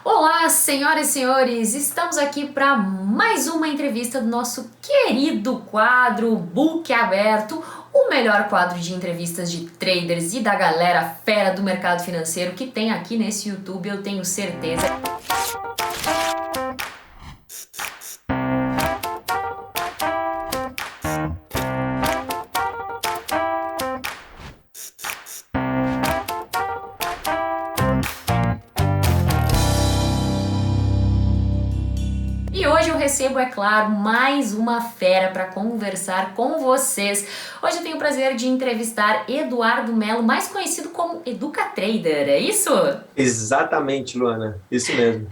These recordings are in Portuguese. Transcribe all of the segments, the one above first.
Olá, senhoras e senhores! Estamos aqui para mais uma entrevista do nosso querido quadro Book Aberto, o melhor quadro de entrevistas de traders e da galera fera do mercado financeiro que tem aqui nesse YouTube, eu tenho certeza. E hoje eu recebo, é claro, mais uma fera para conversar com vocês. Hoje eu tenho o prazer de entrevistar Eduardo Melo, mais conhecido como Educatrader, é isso? Exatamente, Luana. Isso mesmo.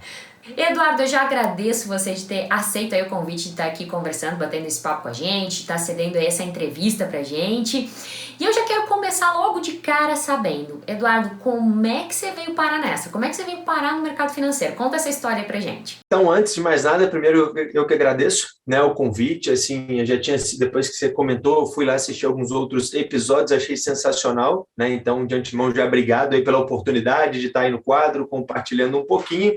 Eduardo, eu já agradeço você de ter aceito aí o convite de estar aqui conversando, batendo esse papo com a gente, estar cedendo aí essa entrevista pra gente. E eu já quero começar logo de cara sabendo, Eduardo, como é que você veio parar nessa? Como é que você veio parar no mercado financeiro? Conta essa história aí pra gente. Então, antes de mais nada, primeiro eu que agradeço, né, o convite. Assim, eu já tinha, depois que você comentou, eu fui lá assistir alguns outros episódios, achei sensacional, né? Então, de antemão, já obrigado aí pela oportunidade de estar aí no quadro, compartilhando um pouquinho.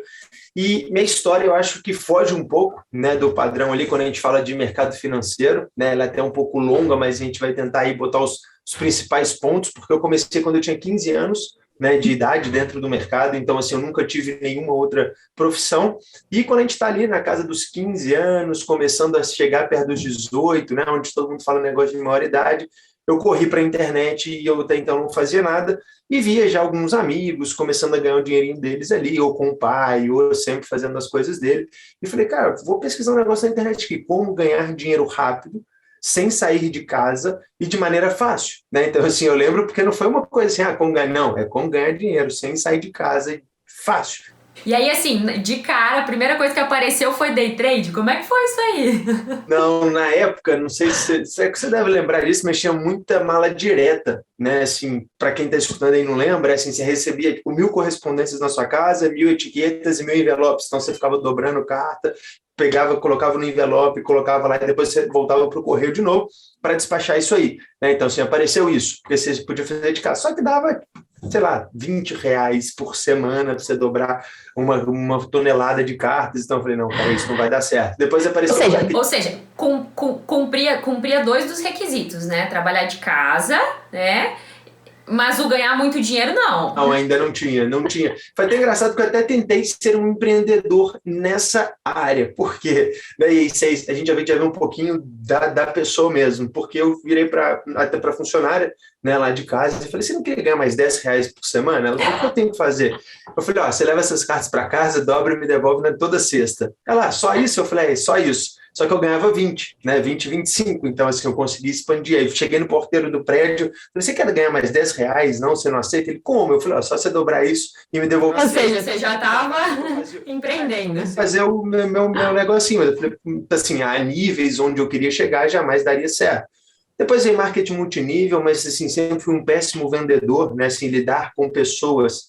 E minha história, eu acho que foge um pouco, né, do padrão ali quando a gente fala de mercado financeiro, né? Ela é até um pouco longa, mas a gente vai tentar aí botar os principais pontos, porque eu comecei quando eu tinha 15 anos, né, de idade dentro do mercado, então assim, eu nunca tive nenhuma outra profissão. E quando a gente está ali na casa dos 15 anos, começando a chegar perto dos 18, né, onde todo mundo fala negócio de maior idade, eu corri para a internet e eu até então não fazia nada, e via já alguns amigos começando a ganhar o dinheirinho deles ali, ou com o pai, ou sempre fazendo as coisas dele. E falei, cara, vou pesquisar um negócio na internet aqui, como ganhar dinheiro rápido, sem sair de casa e de maneira fácil, né? Então, assim, eu lembro porque não foi uma coisa assim, como ganhar, não, é como ganhar dinheiro sem sair de casa fácil. E aí, assim, de cara, a primeira coisa que apareceu foi day trade. Como é que foi isso aí? Não, na época, não sei se você deve lembrar disso, mas tinha muita mala direta, né? Assim, para quem está escutando aí e não lembra, assim, você recebia tipo 1.000 correspondências na sua casa, 1.000 etiquetas e 1.000 envelopes. Então você ficava dobrando carta, pegava, colocava no envelope, colocava lá e depois você voltava para o correio de novo para despachar isso aí, né? Então, assim, apareceu isso, porque você podia fazer de casa, só que dava, sei lá, R$ 20 por semana para você dobrar uma tonelada de cartas. Então eu falei, não, cara, isso não vai dar certo. Depois Ou apareceu o seja, marketing. ou seja, cumpria dois dos requisitos, né? Trabalhar de casa, né? Mas o ganhar muito dinheiro, não. Não, ainda não tinha. Foi até engraçado porque eu até tentei ser um empreendedor nessa área, porque daí a gente já vê um pouquinho da pessoa mesmo, porque eu virei até para funcionária, né, lá de casa e falei, você não queria ganhar mais R$ 10 por semana? Ela falou, o que eu tenho que fazer? Eu falei, ó, você leva essas cartas para casa, dobra e me devolve, né, toda sexta. Ela, só isso? Eu falei, só isso. Só que eu ganhava 20, né? 20, 25. Então, assim, eu consegui expandir. Aí cheguei no porteiro do prédio, falei, você quer ganhar mais R$ 10? Não, você não aceita? Ele, como? Eu falei, ó, só você dobrar isso e me devolver. Ou seja, você já estava empreendendo. Fazer o meu negocinho. Eu falei, assim, a níveis onde eu queria chegar, jamais daria certo. Depois veio marketing multinível, mas assim, sempre fui um péssimo vendedor, né? Assim, lidar com pessoas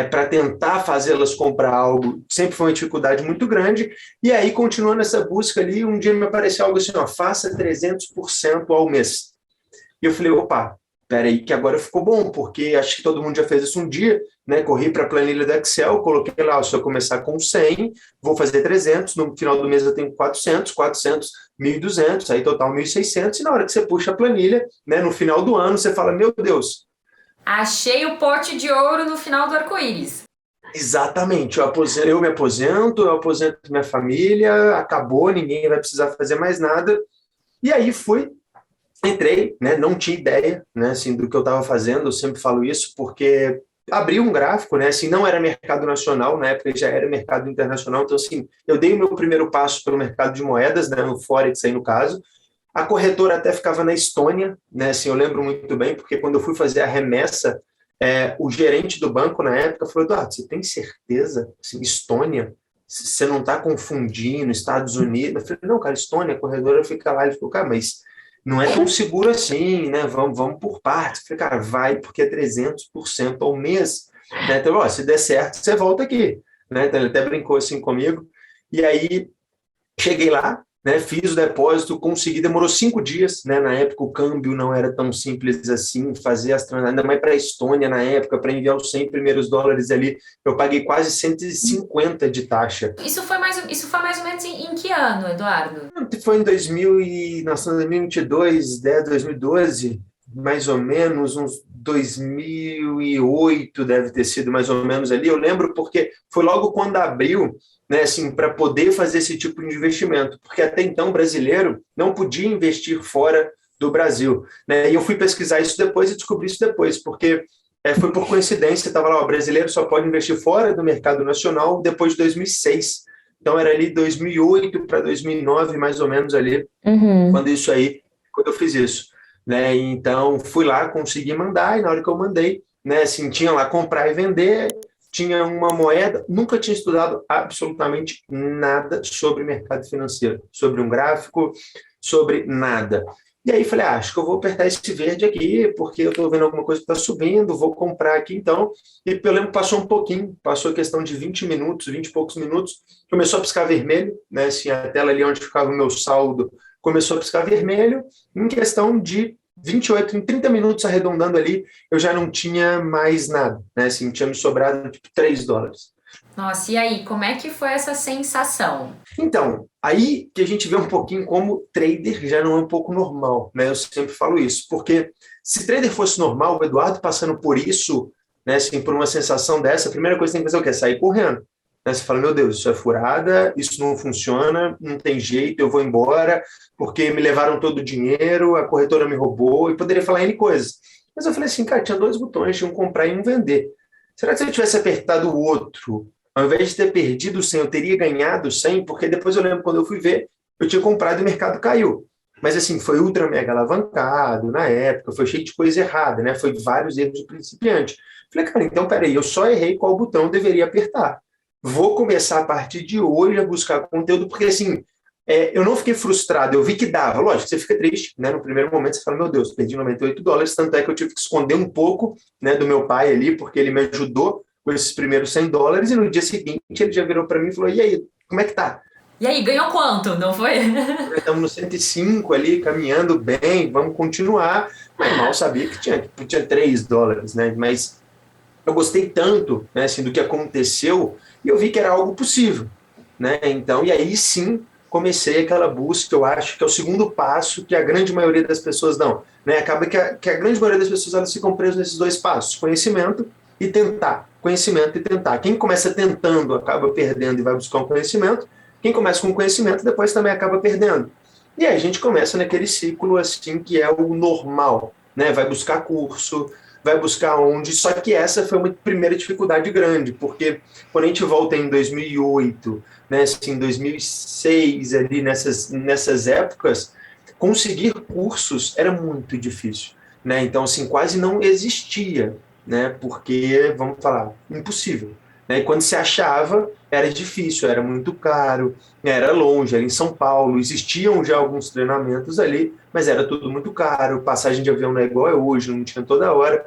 para tentar fazê-las comprar algo sempre foi uma dificuldade muito grande. E aí, continuando essa busca ali, um dia me apareceu algo assim, ó, faça 300% ao mês. E eu falei, opa, peraí, que agora ficou bom, porque acho que todo mundo já fez isso um dia, né? Corri para a planilha do Excel, coloquei lá, se eu começar com 100, vou fazer 300, no final do mês eu tenho 400, 1.200, aí total 1.600, e na hora que você puxa a planilha, né, no final do ano, você fala, meu Deus, Achei o pote de ouro no final do arco-íris. exatamente, eu me aposento, eu aposento minha família, acabou, ninguém vai precisar fazer mais nada. E aí entrei, né, não tinha ideia, né, assim, do que eu estava fazendo. Eu sempre falo isso porque abri um gráfico, né, assim, não era mercado nacional, na época já era mercado internacional. Então, assim, eu dei o meu primeiro passo pelo mercado de moedas, né, no Forex aí no caso. A corretora até ficava na Estônia, né, assim, eu lembro muito bem, porque quando eu fui fazer a remessa, o gerente do banco na época falou, Eduardo, você tem certeza? Assim, Estônia? Você não está confundindo Estados Unidos? Eu falei, não, cara, Estônia, a corretora fica lá. Ele falou, cara, mas não é tão seguro assim, né? Vamos por partes. Eu falei, cara, vai, porque é 300% ao mês. Né? Então, ó, se der certo, você volta aqui. Né? Então, ele até brincou assim comigo. E aí, cheguei lá, né? Fiz o depósito, consegui, demorou 5 dias, né? Na época o câmbio não era tão simples assim, fazer as transações, ainda mais para a Estônia na época, para enviar os 100 primeiros dólares ali, eu paguei quase 150 de taxa. Isso foi mais ou menos em que ano, Eduardo? Foi em 2022, 2012, mais ou menos, uns 2008 deve ter sido mais ou menos ali. Eu lembro porque foi logo quando abriu, né, assim, para poder fazer esse tipo de investimento, porque até então o brasileiro não podia investir fora do Brasil, né? E eu fui pesquisar isso depois e descobri isso depois, porque foi por coincidência, estava lá, o brasileiro só pode investir fora do mercado nacional depois de 2006. Então era ali 2008 para 2009, mais ou menos ali, quando eu fiz isso, né? Então fui lá, consegui mandar, e na hora que eu mandei, né, assim, tinha lá comprar e vender, tinha uma moeda, nunca tinha estudado absolutamente nada sobre mercado financeiro, sobre um gráfico, sobre nada. E aí falei, acho que eu vou apertar esse verde aqui, porque eu estou vendo alguma coisa que está subindo, vou comprar aqui então. E eu lembro que passou um pouquinho, passou a questão de 20 minutos, 20 e poucos minutos, começou a piscar vermelho, né? Assim, a tela ali onde ficava o meu saldo começou a piscar vermelho, em questão de 28, em 30 minutos arredondando ali, eu já não tinha mais nada, né? Assim, tinha me sobrado tipo $3. Nossa, e aí, como é que foi essa sensação? Então, aí que a gente vê um pouquinho como trader já não é um pouco normal, né? Eu sempre falo isso, porque se trader fosse normal, o Eduardo passando por isso, né, assim, por uma sensação dessa, a primeira coisa que tem que fazer é o quê? Sair correndo. Né? Você fala, meu Deus, isso é furada, isso não funciona, não tem jeito, eu vou embora, porque me levaram todo o dinheiro, a corretora me roubou, e poderia falar N coisas. Mas eu falei assim, cara, tinha 2 botões, tinha um comprar e um vender. Será que se eu tivesse apertado o outro, ao invés de ter perdido 100, eu teria ganhado 100? Porque depois eu lembro, quando eu fui ver, eu tinha comprado e o mercado caiu. Mas assim, foi ultra mega alavancado na época, foi cheio de coisa errada, né? Foi vários erros de principiante. Falei, cara, então peraí, eu só errei qual botão eu deveria apertar. Vou começar a partir de hoje a buscar conteúdo, porque assim, eu não fiquei frustrado, eu vi que dava. Lógico, você fica triste, né? No primeiro momento você fala, meu Deus, perdi $98, tanto é que eu tive que esconder um pouco, né, do meu pai ali, porque ele me ajudou com esses primeiros $100, e no dia seguinte ele já virou para mim e falou, e aí, como é que tá? E aí, ganhou quanto, não foi? Estamos no 105 ali, caminhando bem, vamos continuar. Mas mal sabia que tinha $3, né? Mas eu gostei tanto, né, assim, do que aconteceu, e eu vi que era algo possível, né? Então, e aí sim comecei aquela busca, eu acho que é o segundo passo que a grande maioria das pessoas dão, né? Acaba que a grande maioria das pessoas elas ficam presas nesses 2 passos, conhecimento e tentar, conhecimento e tentar. Quem começa tentando acaba perdendo e vai buscar um conhecimento, quem começa com conhecimento depois também acaba perdendo. E aí a gente começa naquele ciclo assim que é o normal, né? Vai buscar curso, vai buscar onde, só que essa foi uma primeira dificuldade grande, porque quando a gente volta em 2008, né, assim, 2006, ali nessas épocas, conseguir cursos era muito difícil, né? Então, assim, quase não existia, né? Porque, vamos falar, impossível. Né? E quando se achava, era difícil, era muito caro, era longe, era em São Paulo, existiam já alguns treinamentos ali, mas era tudo muito caro, passagem de avião não é igual é hoje, não tinha toda hora.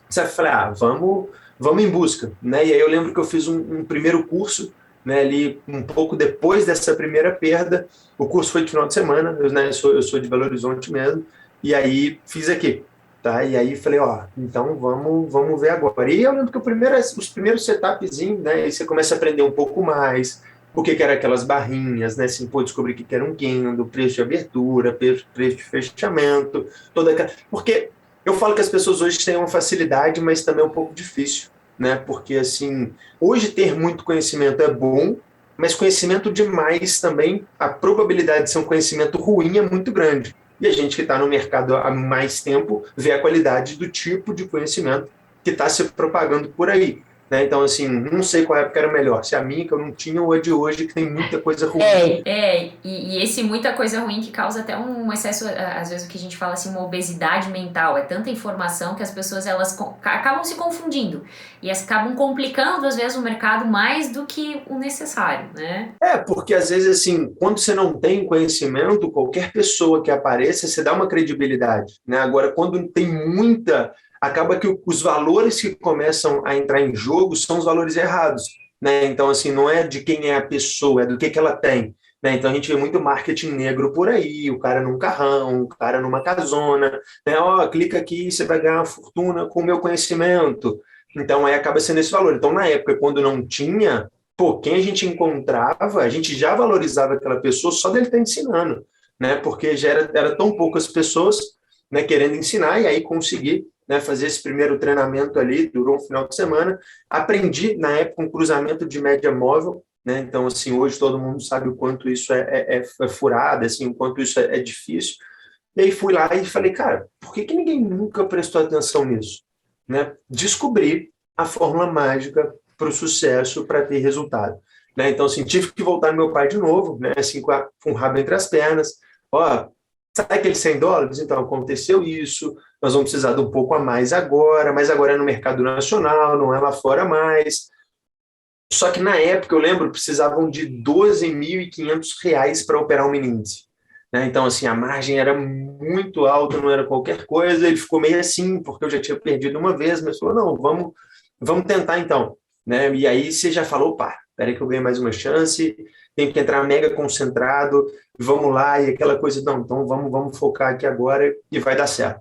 Você vai falar, vamos em busca, né? E aí eu lembro que eu fiz um primeiro curso, né, ali um pouco depois dessa primeira perda. O curso foi de final de semana, eu sou de Belo Horizonte mesmo, e aí fiz aqui, tá? E aí falei, ó, então vamos ver agora. E eu lembro que os primeiros setupzinhos, né, aí você começa a aprender um pouco mais, o que eram aquelas barrinhas, né, assim, pô, descobrir o que era um candle, preço de abertura, preço de fechamento, toda aquela... Porque eu falo que as pessoas hoje têm uma facilidade, mas também é um pouco difícil, né? Porque, assim, hoje ter muito conhecimento é bom, mas conhecimento demais também, a probabilidade de ser um conhecimento ruim é muito grande. E a gente que está no mercado há mais tempo vê a qualidade do tipo de conhecimento que está se propagando por aí. Né? Então, assim, não sei qual época era melhor, se a minha que eu não tinha ou a de hoje que tem muita coisa ruim. E esse muita coisa ruim que causa até um excesso, às vezes o que a gente fala assim, uma obesidade mental, é tanta informação que as pessoas elas acabam se confundindo e acabam complicando às vezes o mercado mais do que o necessário, né? Porque às vezes assim, quando você não tem conhecimento, qualquer pessoa que apareça, você dá uma credibilidade, né? Agora, quando tem muita, acaba que os valores que começam a entrar em jogo são os valores errados, né? Então, assim, não é de quem é a pessoa, é do que ela tem. né? Então a gente vê muito marketing negro por aí, o cara num carrão, o cara numa casona, né? Ó, clica aqui, você vai ganhar uma fortuna com o meu conhecimento. Então aí acaba sendo esse valor. Então na época, quando não tinha, pô, quem a gente encontrava, a gente já valorizava aquela pessoa só dele estar ensinando, né? Porque já era tão poucas pessoas, né, querendo ensinar, e aí consegui, né, fazer esse primeiro treinamento ali, durou um final de semana. Aprendi, na época, um cruzamento de média móvel, né? Então, assim, hoje todo mundo sabe o quanto isso é furado, assim, o quanto isso é difícil. E aí fui lá e falei, cara, por que ninguém nunca prestou atenção nisso? Né? Descobri a fórmula mágica para o sucesso, para ter resultado. Né? Então, assim, tive que voltar no meu pai de novo, né? Assim, com o rabo entre as pernas. Ó, sabe aqueles US$ 100? Então, aconteceu isso, nós vamos precisar de um pouco a mais agora, mas agora é no mercado nacional, não é lá fora mais. Só que na época, eu lembro, precisavam de R$ 12.500 para operar um meninge. Né? Então, assim, a margem era muito alta, não era qualquer coisa. Ele ficou meio assim, porque eu já tinha perdido uma vez, mas falou, não, vamos tentar então. Né? E aí você já falou, pá, peraí que eu ganhei mais uma chance, tenho que entrar mega concentrado, vamos lá, e aquela coisa, não, então vamos focar aqui agora e vai dar certo.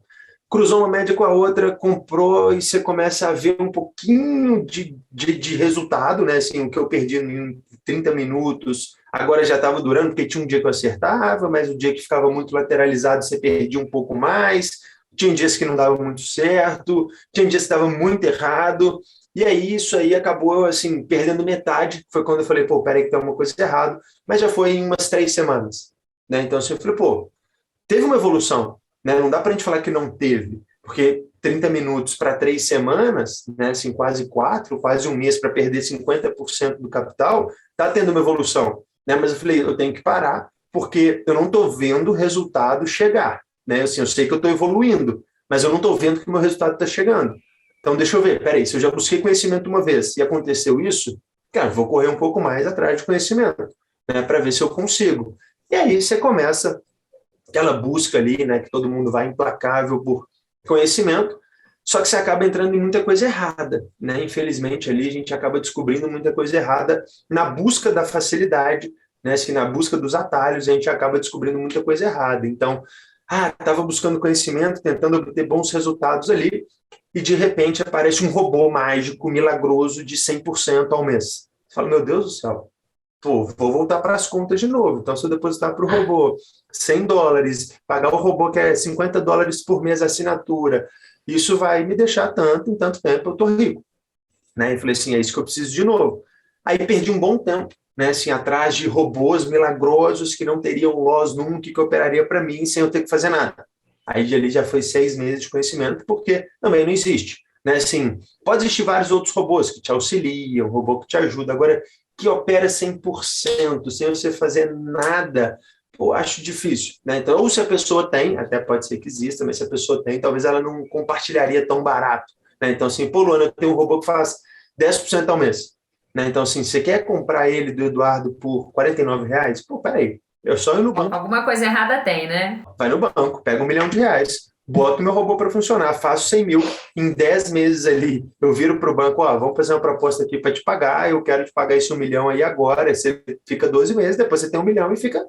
Cruzou uma média com a outra, comprou e você começa a ver um pouquinho de resultado, né? Assim, o que eu perdi em 30 minutos, agora já estava durando, porque tinha um dia que eu acertava, mas o dia que ficava muito lateralizado você perdia um pouco mais, tinha dias que não dava muito certo, tinha dias que estava muito errado, e aí isso aí acabou, assim, perdendo metade, foi quando eu falei, pô, peraí que tem alguma coisa errada, mas já foi em umas 3 semanas, né? Então, assim, eu falei, pô, teve uma evolução, né? Não dá para a gente falar que não teve, porque 30 minutos para 3 semanas, né? Assim, quase 4, quase um mês para perder 50% do capital, está tendo uma evolução. Né? Mas eu falei, eu tenho que parar, porque eu não estou vendo o resultado chegar. Né? Assim, eu sei que eu estou evoluindo, mas eu não estou vendo que o meu resultado está chegando. Então, deixa eu ver, peraí, se eu já busquei conhecimento uma vez e aconteceu isso, cara, vou correr um pouco mais atrás de conhecimento, né? Para ver se eu consigo. E aí você começa aquela busca ali, né, que todo mundo vai implacável por conhecimento, só que você acaba entrando em muita coisa errada, né? Infelizmente ali a gente acaba descobrindo muita coisa errada na busca da facilidade, né? Assim, na busca dos atalhos a gente acaba descobrindo muita coisa errada. Então, estava buscando conhecimento, tentando obter bons resultados ali, e de repente aparece um robô mágico, milagroso de 100% ao mês. Você fala, meu Deus do céu, pô, vou voltar para as contas de novo. Então, se eu depositar para o robô US$ 100, pagar o robô que é US$ 50 por mês a assinatura, isso vai me deixar tanto, em tanto tempo eu estou rico. Né? E falei assim, é isso que eu preciso de novo. Aí perdi um bom tempo, né? Assim, atrás de robôs milagrosos que não teriam loss nunca, que operaria para mim sem eu ter que fazer nada. Aí ali já foi 6 meses de conhecimento, porque também não existe. Né? Assim, pode existir vários outros robôs que te auxiliam, robô que te ajuda. Agora, que opera 100%, sem você fazer nada, eu acho difícil. Né? Então, ou se a pessoa tem, até pode ser que exista, mas se a pessoa tem, talvez ela não compartilharia tão barato. Né? Então, assim, pô, Luana, eu tenho um robô que faz 10% ao mês. Né? Então, assim, você quer comprar ele do Eduardo por R$ 49? Pô, peraí, eu só ir no banco. Alguma coisa errada tem, né? Vai no banco, pega R$ 1 milhão, boto meu robô para funcionar, faço 100 mil, em 10 meses ali, eu viro para o banco, ó, vamos fazer uma proposta aqui para te pagar, eu quero te pagar esse 1 milhão aí agora, você fica 12 meses, depois você tem 1 milhão e fica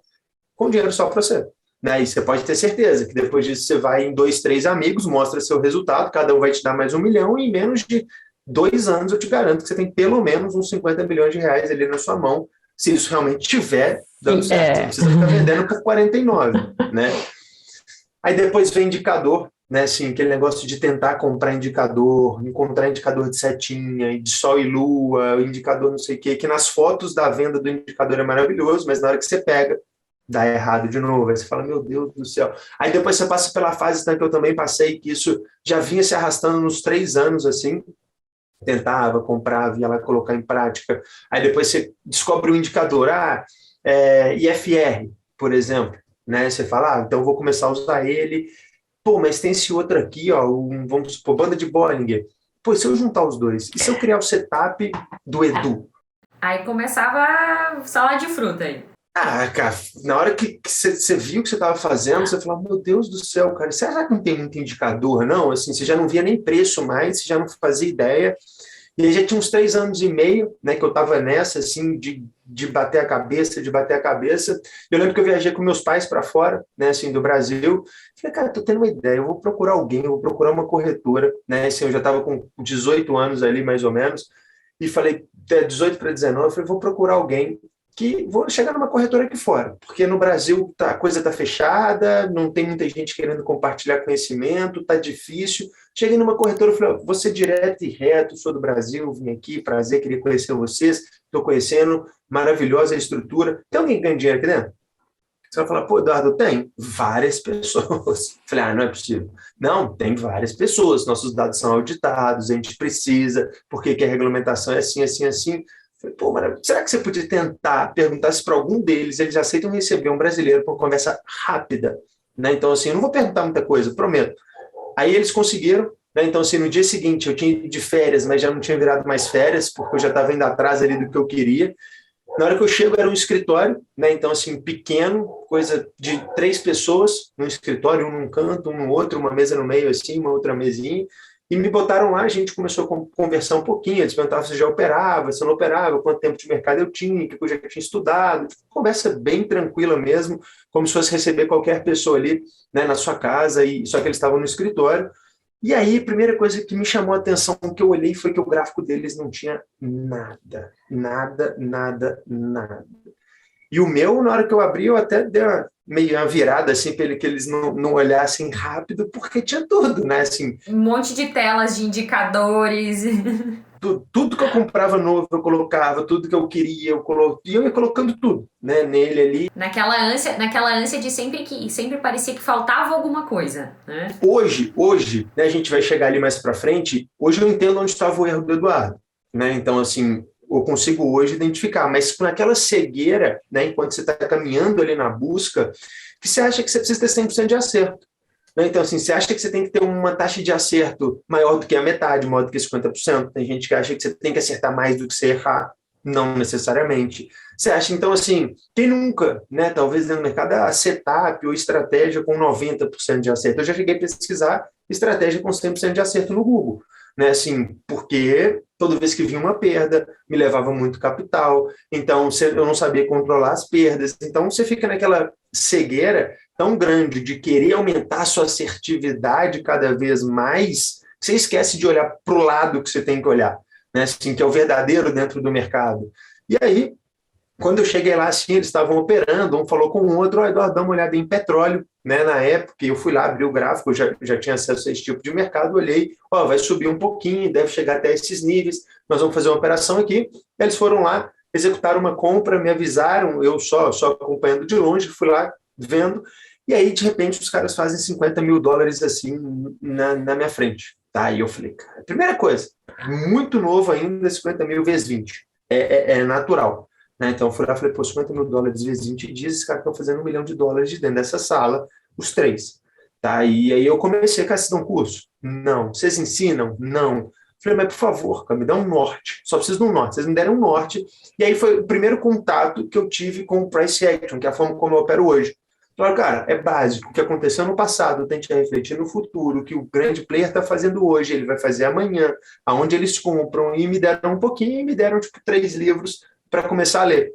com dinheiro só para você. Né? E você pode ter certeza que depois disso você vai em 2, 3 amigos, mostra seu resultado, cada um vai te dar mais 1 milhão, e em menos de 2 anos eu te garanto que você tem pelo menos uns R$ 50 milhões ali na sua mão, se isso realmente estiver dando certo. Você não precisa ficar vendendo por 49, né? Aí depois vem indicador, né? Assim, aquele negócio de tentar comprar indicador, encontrar indicador de setinha, de sol e lua, indicador não sei o quê, que nas fotos da venda do indicador é maravilhoso, mas na hora que você pega, dá errado de novo. Aí você fala, meu Deus do céu. Aí depois você passa pela fase que eu também passei, que isso já vinha se arrastando nos 3 anos, assim, tentava, comprava, ia lá colocar em prática. Aí depois você descobre um indicador, IFR, por exemplo, né? Você fala, então eu vou começar a usar ele. Pô, mas tem esse outro aqui, ó, vamos supor, banda de Bollinger. Pô, se eu juntar os dois, e se eu criar o setup do Edu? Aí começava a salada de fruta aí. Cara, na hora que você viu o que você estava fazendo, você falou, meu Deus do céu, cara, será que não tem muito indicador, não? Assim, você já não via nem preço mais, você já não fazia ideia. E aí já tinha uns 3 anos e meio, né, que eu estava nessa, assim, de bater a cabeça, de bater a cabeça. Eu lembro que eu viajei com meus pais para fora, né, assim, do Brasil. Falei, cara, tô tendo uma ideia, eu vou procurar alguém, eu vou procurar uma corretora, né, assim, eu já estava com 18 anos ali, mais ou menos, e falei, 18 para 19, eu falei, vou procurar alguém que vou chegar numa corretora aqui fora, porque no Brasil a coisa está fechada, não tem muita gente querendo compartilhar conhecimento, está difícil. Cheguei numa corretora e falei, vou ser direto e reto, sou do Brasil, vim aqui, prazer, queria conhecer vocês, estou conhecendo, maravilhosa a estrutura. Tem alguém que ganha dinheiro aqui dentro? Você vai falar, pô, Eduardo, tem várias pessoas. Falei, não é possível. Não, tem várias pessoas, nossos dados são auditados, a gente precisa, porque que a regulamentação é assim, assim, assim. Falei, pô, será que você podia tentar perguntar se para algum deles eles aceitam receber um brasileiro para uma conversa rápida? Né? Então, assim, eu não vou perguntar muita coisa, prometo. Aí eles conseguiram, né? Então, assim, no dia seguinte eu tinha ido de férias, mas já não tinha virado mais férias, porque eu já estava indo atrás ali do que eu queria. Na hora que eu chego era um escritório, né? Então, assim, pequeno, coisa de 3 pessoas no escritório, um num canto, um no outro, uma mesa no meio, assim, uma outra mesinha. E me botaram lá, a gente começou a conversar um pouquinho, eles perguntavam se já operava, se eu não operava, quanto tempo de mercado eu tinha, o que eu já tinha estudado. Conversa bem tranquila mesmo, como se fosse receber qualquer pessoa ali, né, na sua casa, e só que eles estavam no escritório. E aí, a primeira coisa que me chamou a atenção, que eu olhei, foi que o gráfico deles não tinha nada, nada, nada, nada. E o meu, na hora que eu abri, eu até dei meio uma virada, assim, para que eles não olhassem rápido, porque tinha tudo, né? Assim, Um monte de telas de indicadores. tudo que eu comprava novo, eu colocava, tudo que eu queria, e eu ia colocando tudo, né, nele ali. Naquela ânsia de sempre parecia que faltava alguma coisa, né? Hoje, né, a gente vai chegar ali mais para frente, hoje eu entendo onde estava o erro do Eduardo, né? Então, assim, eu consigo hoje identificar, mas naquela cegueira, né, enquanto você está caminhando ali na busca, que você acha que você precisa ter 100% de acerto. Né? Então, assim, você acha que você tem que ter uma taxa de acerto maior do que a metade, maior do que 50%. Tem gente que acha que você tem que acertar mais do que você errar. Não necessariamente. Você acha, então, assim, quem nunca, né, talvez no mercado, a setup ou estratégia com 90% de acerto. Eu já cheguei a pesquisar estratégia com 100% de acerto no Google. Né, assim, porque toda vez que vinha uma perda, me levava muito capital, então eu não sabia controlar as perdas. Então, você fica naquela cegueira tão grande de querer aumentar a sua assertividade cada vez mais, que você esquece de olhar para o lado que você tem que olhar, né? Assim, que é o verdadeiro dentro do mercado. E aí, quando eu cheguei lá, assim, eles estavam operando, um falou com o outro, Eduardo, dá uma olhada em petróleo, né? Na época, eu fui lá, abri o gráfico, eu já tinha acesso a esse tipo de mercado, olhei, vai subir um pouquinho, deve chegar até esses níveis, nós vamos fazer uma operação aqui. Eles foram lá, executaram uma compra, me avisaram, eu só acompanhando de longe, fui lá vendo, e aí, de repente, os caras fazem $50 mil assim na minha frente. Tá? E eu falei, cara, primeira coisa, muito novo ainda, 50 mil vezes 20. É natural. Né? Então, eu fui lá e falei, pô, $50 mil vezes 20 dias, esses caras estão fazendo $1 milhão de dentro dessa sala, os 3. Tá? E aí eu comecei, cara, vocês dão curso? Não. Vocês ensinam? Não. Falei, mas por favor, cara, me dá um norte. Só preciso de um norte. Vocês me deram um norte. E aí foi o primeiro contato que eu tive com o Price Action, que é a forma como eu opero hoje. Claro, cara, é básico. O que aconteceu no passado, tente refletir no futuro. O que o grande player está fazendo hoje, ele vai fazer amanhã. Aonde eles compram. E me deram um pouquinho, e me deram, tipo, 3 livros para começar a ler.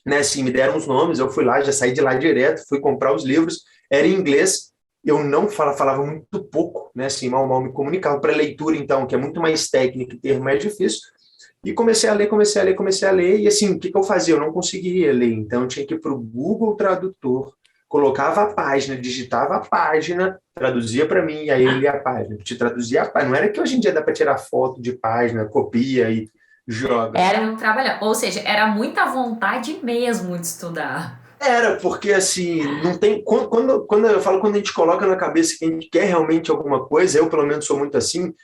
Né, assim, me deram os nomes, eu fui lá, já saí de lá direto, fui comprar os livros. Era em inglês. Eu não falava muito pouco, né, assim, mal me comunicava. Para leitura, então, que é muito mais técnico e termo mais difícil. E comecei a ler. E assim, o que eu fazia? Eu não conseguia ler. Então, eu tinha que ir para o Google Tradutor, colocava a página, digitava a página, traduzia para mim, e aí ele lia a página. Te traduzia a página. Não era que hoje em dia dá para tirar foto de página, copia e joga. Era um trabalho. Ou seja, era muita vontade mesmo de estudar. Era, porque assim, não tem. Quando eu falo, quando a gente coloca na cabeça que a gente quer realmente alguma coisa, eu pelo menos sou muito assim,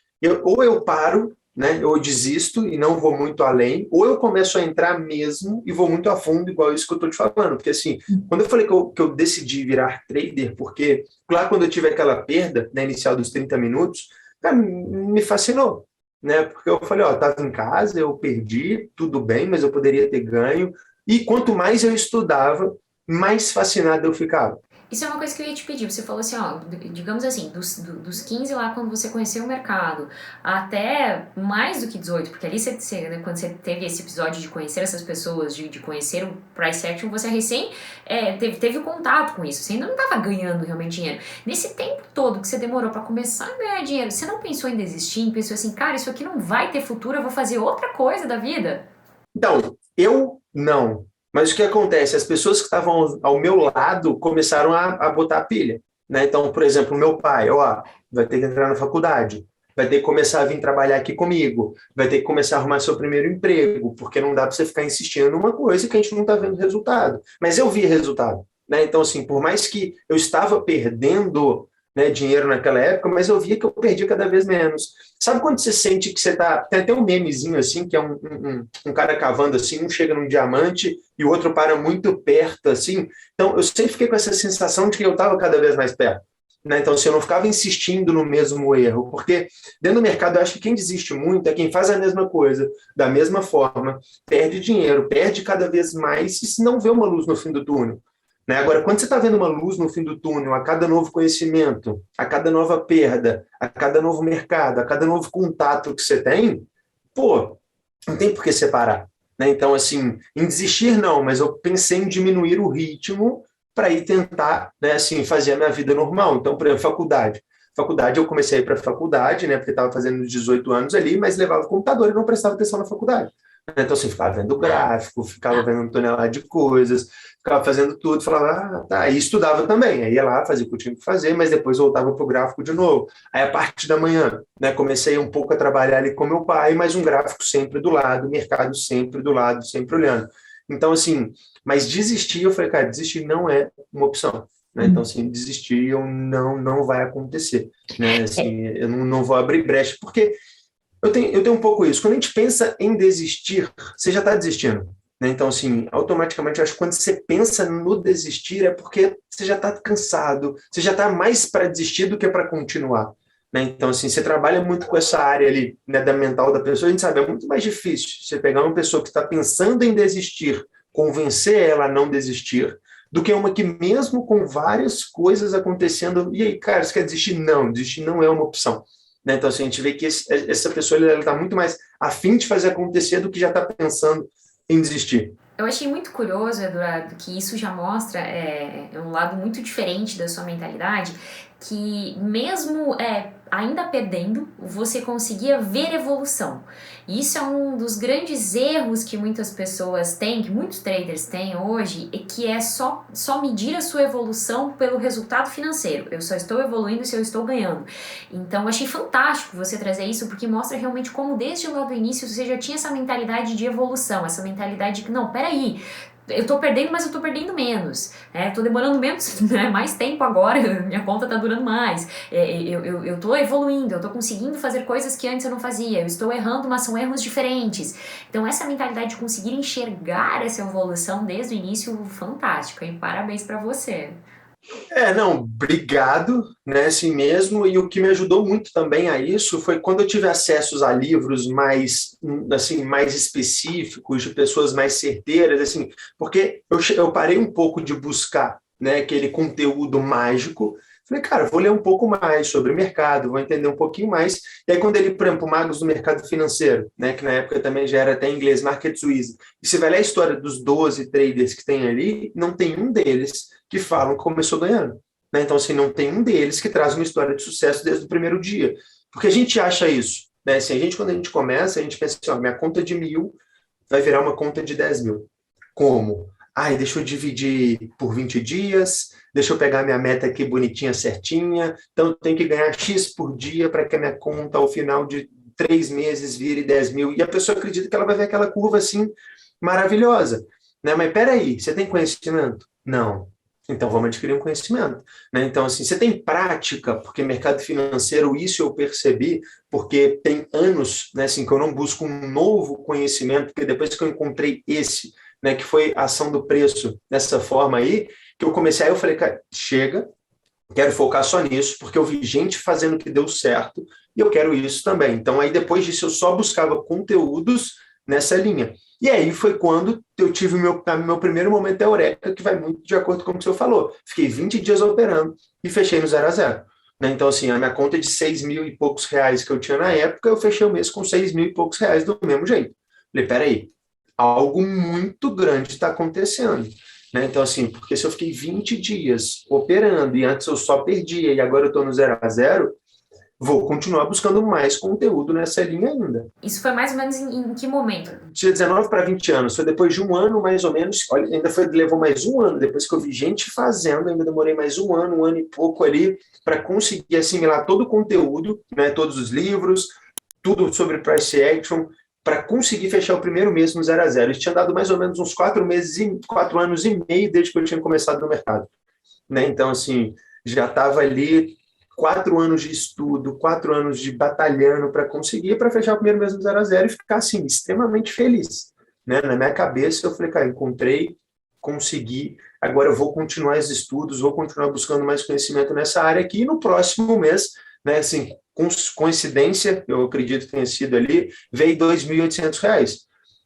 ou eu paro, né, eu desisto e não vou muito além, ou eu começo a entrar mesmo e vou muito a fundo, igual isso que eu estou te falando. Porque assim, quando eu falei que eu decidi virar trader, porque, claro, quando eu tive aquela perda, né, inicial dos 30 minutos, cara, me fascinou. Né, porque eu falei, estava em casa, eu perdi, tudo bem, mas eu poderia ter ganho. E quanto mais eu estudava, mais fascinado eu ficava. Isso é uma coisa que eu ia te pedir. Você falou assim, ó, digamos assim, dos 15 lá quando você conheceu o mercado, até mais do que 18, porque ali né, quando você teve esse episódio de conhecer essas pessoas, de conhecer o price action, você recém teve contato com isso. Você ainda não estava ganhando realmente dinheiro. Nesse tempo todo que você demorou para começar a ganhar dinheiro, você não pensou em desistir? Pensou assim, cara, isso aqui não vai ter futuro, eu vou fazer outra coisa da vida? Então, eu não. Mas o que acontece? As pessoas que estavam ao meu lado começaram a botar a pilha, né? Então, por exemplo, meu pai, ó, vai ter que entrar na faculdade, vai ter que começar a vir trabalhar aqui comigo, vai ter que começar a arrumar seu primeiro emprego, porque não dá para você ficar insistindo numa coisa que a gente não está vendo resultado. Mas eu vi resultado, né? Então, assim, por mais que eu estava perdendo, né, dinheiro naquela época, mas eu via que eu perdia cada vez menos. Sabe quando você sente que você tá. Tem até um memezinho assim, que é um cara cavando assim, um chega num diamante e o outro para muito perto, assim. Então, eu sempre fiquei com essa sensação de que eu estava cada vez mais perto. Né? Então, se eu não ficava insistindo no mesmo erro, porque dentro do mercado eu acho que quem desiste muito é quem faz a mesma coisa, da mesma forma, perde dinheiro, perde cada vez mais e se não vê uma luz no fim do túnel. Né? Agora, quando você está vendo uma luz no fim do túnel, a cada novo conhecimento, a cada nova perda, a cada novo mercado, a cada novo contato que você tem, pô, não tem por que separar. Né? Então, assim, em desistir não, mas eu pensei em diminuir o ritmo para ir tentar, né, assim, fazer a minha vida normal. Então, por exemplo, faculdade. Faculdade, eu comecei a ir para a faculdade, né, porque estava fazendo 18 anos ali, mas levava o computador e não prestava atenção na faculdade. Então, assim, ficava vendo gráfico, ficava vendo um tonelada de coisas, ficava fazendo tudo, falava, ah, tá, e estudava também. Aí ia lá, fazia o que eu tinha que fazer, mas depois voltava para o gráfico de novo. Aí, a parte da manhã, né, comecei um pouco a trabalhar ali com meu pai, mas um gráfico sempre do lado, mercado sempre do lado, sempre olhando. Então, assim, mas desistir, eu falei, cara, desistir não é uma opção. Né? Então, assim, desistir eu não vai acontecer. Né? Assim, eu não vou abrir brecha, porque eu tenho um pouco isso. Quando a gente pensa em desistir, você já está desistindo. Né? Então, assim, automaticamente, eu acho que quando você pensa no desistir, é porque você já está cansado, você já está mais para desistir do que para continuar. Né? Então, assim, você trabalha muito com essa área ali, né, da mental da pessoa, a gente sabe, é muito mais difícil você pegar uma pessoa que está pensando em desistir, convencer ela a não desistir, do que uma que mesmo com várias coisas acontecendo, e aí, cara, você quer desistir? Não, desistir não é uma opção. Né? Então, assim, a gente vê que essa pessoa está muito mais afim de fazer acontecer do que já está pensando em desistir. Eu achei muito curioso, Eduardo, que isso já mostra um lado muito diferente da sua mentalidade, que mesmo ainda perdendo, você conseguia ver evolução. E isso é um dos grandes erros que muitas pessoas têm, que muitos traders têm hoje, que é só medir a sua evolução pelo resultado financeiro. Eu só estou evoluindo se eu estou ganhando. Então, eu achei fantástico você trazer isso, porque mostra realmente como desde lá do início você já tinha essa mentalidade de evolução, essa mentalidade de que, não, peraí, eu tô perdendo, mas eu tô perdendo menos. Tô demorando menos, né, mais tempo agora, minha conta tá durando mais. Eu tô evoluindo, eu tô conseguindo fazer coisas que antes eu não fazia, eu estou errando, mas são erros diferentes. Então, essa mentalidade de conseguir enxergar essa evolução desde o início, fantástico, hein? Parabéns pra você. Não, obrigado, né, assim mesmo, e o que me ajudou muito também a isso foi quando eu tive acessos a livros mais, assim, mais específicos, de pessoas mais certeiras, assim, porque eu parei um pouco de buscar, né, aquele conteúdo mágico. Falei, cara, vou ler um pouco mais sobre o mercado, vou entender um pouquinho mais. E aí, quando ele, por exemplo, Magos do Mercado Financeiro, né, que na época também já era até em inglês, Market Suisse, e você vai ler a história dos 12 traders que tem ali, não tem um deles que falam que começou ganhando. Né? Então, assim, não tem um deles que traz uma história de sucesso desde o primeiro dia. Porque a gente acha isso. Né? Assim, quando a gente começa, a gente pensa assim, ó, minha conta de 1.000 vai virar uma conta de 10.000. Como? Ai, deixa eu dividir por 20 dias, deixa eu pegar minha meta aqui bonitinha, certinha, então eu tenho que ganhar X por dia para que a minha conta, ao final de 3 meses, vire 10.000. E a pessoa acredita que ela vai ver aquela curva assim, maravilhosa. Né? Mas peraí, você tem conhecimento? Não. Então vamos adquirir um conhecimento. Né? Então, assim, você tem prática, porque mercado financeiro, isso eu percebi, porque tem anos, né, assim, que eu não busco um novo conhecimento, porque depois que eu encontrei esse, né, que foi a ação do preço dessa forma aí, que eu comecei, aí eu falei, cara, chega, quero focar só nisso, porque eu vi gente fazendo que deu certo, e eu quero isso também. Então, aí depois disso, eu só buscava conteúdos nessa linha. E aí foi quando eu tive o meu primeiro momento eureka, que vai muito de acordo com o que o senhor falou. Fiquei 20 dias operando e fechei no 0 a 0. Né? Então, assim, a minha conta de 6 mil e poucos reais que eu tinha na época, eu fechei o mês com 6 mil e poucos reais do mesmo jeito. Falei, peraí, algo muito grande está acontecendo. Né? Então, assim, porque se eu fiquei 20 dias operando e antes eu só perdia e agora eu estou no 0 a 0, vou continuar buscando mais conteúdo nessa linha ainda. Isso foi mais ou menos em que momento? Tinha 19 para 20 anos, foi depois de um ano mais ou menos, olha, levou mais um ano, depois que eu vi gente fazendo, ainda demorei mais um ano e pouco ali, para conseguir assimilar todo o conteúdo, né, todos os livros, tudo sobre price action, para conseguir fechar o primeiro mês no 0 a 0. Isso tinha dado mais ou menos uns 4 anos e meio desde que eu tinha começado no mercado. Né? Então, assim, já estava ali 4 anos de estudo, 4 anos de batalhando para fechar o primeiro mês no 0 a 0 e ficar, assim, extremamente feliz. Né? Na minha cabeça, eu falei, cara, encontrei, consegui, agora eu vou continuar os estudos, vou continuar buscando mais conhecimento nessa área aqui, e no próximo mês, né, assim, coincidência, eu acredito que tenha sido ali, veio R$2.800.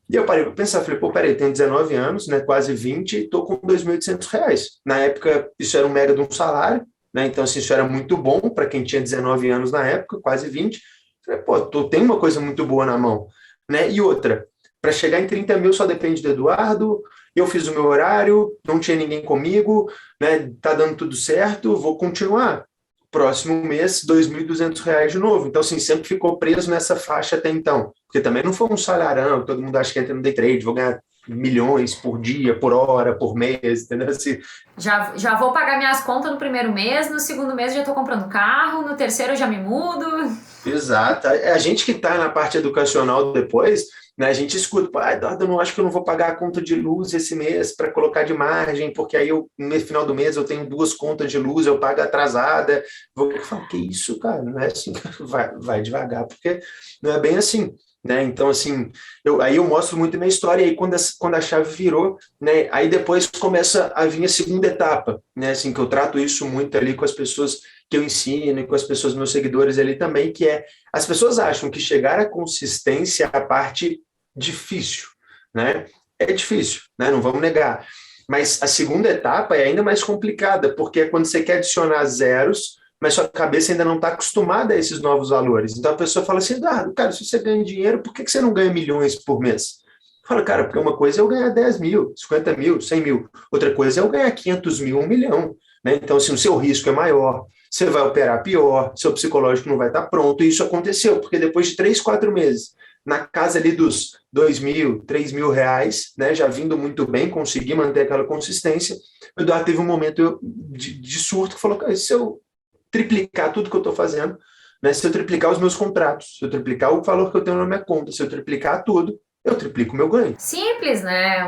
E eu parei para pensar, falei, pô, peraí, tenho 19 anos, né, quase 20, e estou com R$2.800. Na época, isso era um mega de um salário, né, então assim, isso era muito bom para quem tinha 19 anos na época, quase 20. Falei, pô, tem uma coisa muito boa na mão. Né? E outra, para chegar em 30 mil só depende do Eduardo, eu fiz o meu horário, não tinha ninguém comigo, né, tá dando tudo certo, vou continuar. Próximo mês, R$2.200 de novo. Então, assim, sempre ficou preso nessa faixa até então. Porque também não foi um salarão, todo mundo acha que entra no day trade, vou ganhar milhões por dia, por hora, por mês, entendeu? Assim, já vou pagar minhas contas no primeiro mês, no segundo mês já estou comprando carro, no terceiro eu já me mudo. Exato. A gente que está na parte educacional depois, né, a gente escuta, Eduardo, eu não acho que eu não vou pagar a conta de luz esse mês para colocar de margem, porque aí no final do mês eu tenho 2 contas de luz, eu pago atrasada. Vou falar, que isso, cara? Não é assim, vai devagar, porque não é bem assim. Né? Então, assim, aí eu mostro muito a minha história, e aí quando a chave virou, né, aí depois começa a vir a segunda etapa, né, assim, que eu trato isso muito ali com as pessoas que eu ensino e com as pessoas, meus seguidores ali também, que é, as pessoas acham que chegar à consistência é a parte difícil, né? É difícil, né? Não vamos negar. Mas a segunda etapa é ainda mais complicada, porque é quando você quer adicionar zeros, mas sua cabeça ainda não está acostumada a esses novos valores. Então a pessoa fala assim, cara, se você ganha dinheiro, por que você não ganha milhões por mês? Fala, cara, porque uma coisa é eu ganhar 10 mil, 50 mil, 100 mil. Outra coisa é eu ganhar 500 mil, 1 milhão. Né? Então, assim, o seu risco é maior, você vai operar pior, seu psicológico não vai estar pronto. E isso aconteceu, porque depois de 3, 4 meses, na casa ali dos 2 mil, 3 mil reais, né, já vindo muito bem, consegui manter aquela consistência, o Eduardo teve um momento de surto que falou, cara, se eu triplicar tudo que eu estou fazendo, né, se eu triplicar os meus contratos, se eu triplicar o valor que eu tenho na minha conta, se eu triplicar tudo, eu triplico o meu ganho. Simples, né?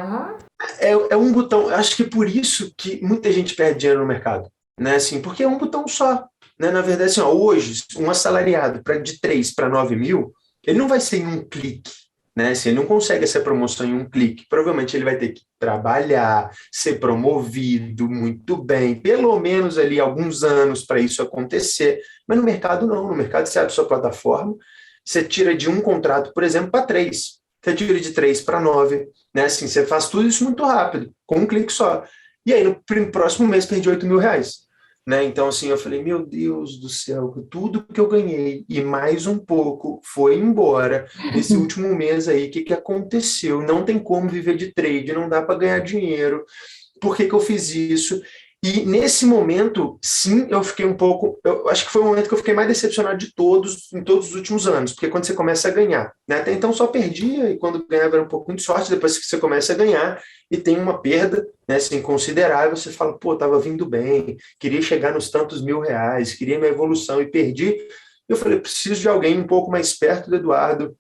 É um botão. Acho que por isso que muita gente perde dinheiro no mercado. Né? Assim, porque é um botão só. Né? Na verdade, assim, hoje, um assalariado de 3 para 9 mil, ele não vai ser em um clique. Né? Assim, ele não consegue essa promoção em um clique. Provavelmente ele vai ter que trabalhar, ser promovido muito bem, pelo menos ali alguns anos para isso acontecer. Mas no mercado não. No mercado você abre sua plataforma, você tira de um contrato, por exemplo, para 3. Você tira de 3 para 9. Né? Assim, você faz tudo isso muito rápido, com um clique só. E aí, no próximo mês, perdi 8 mil reais. Né? Então, assim, eu falei, meu Deus do céu, tudo que eu ganhei e mais um pouco foi embora nesse último mês aí. O que aconteceu? Não tem como viver de trade, não dá para ganhar dinheiro. Por que eu fiz isso? E nesse momento, sim, eu fiquei um pouco... Eu acho que foi o momento que eu fiquei mais decepcionado de todos, em todos os últimos anos, porque quando você começa a ganhar, né? Até então só perdia, e quando ganhava era um pouco de sorte, depois que você começa a ganhar e tem uma perda, né, assim, considerável, você fala, pô, estava vindo bem, queria chegar nos tantos mil reais, queria minha evolução e perdi. Eu falei, preciso de alguém um pouco mais perto do Eduardo,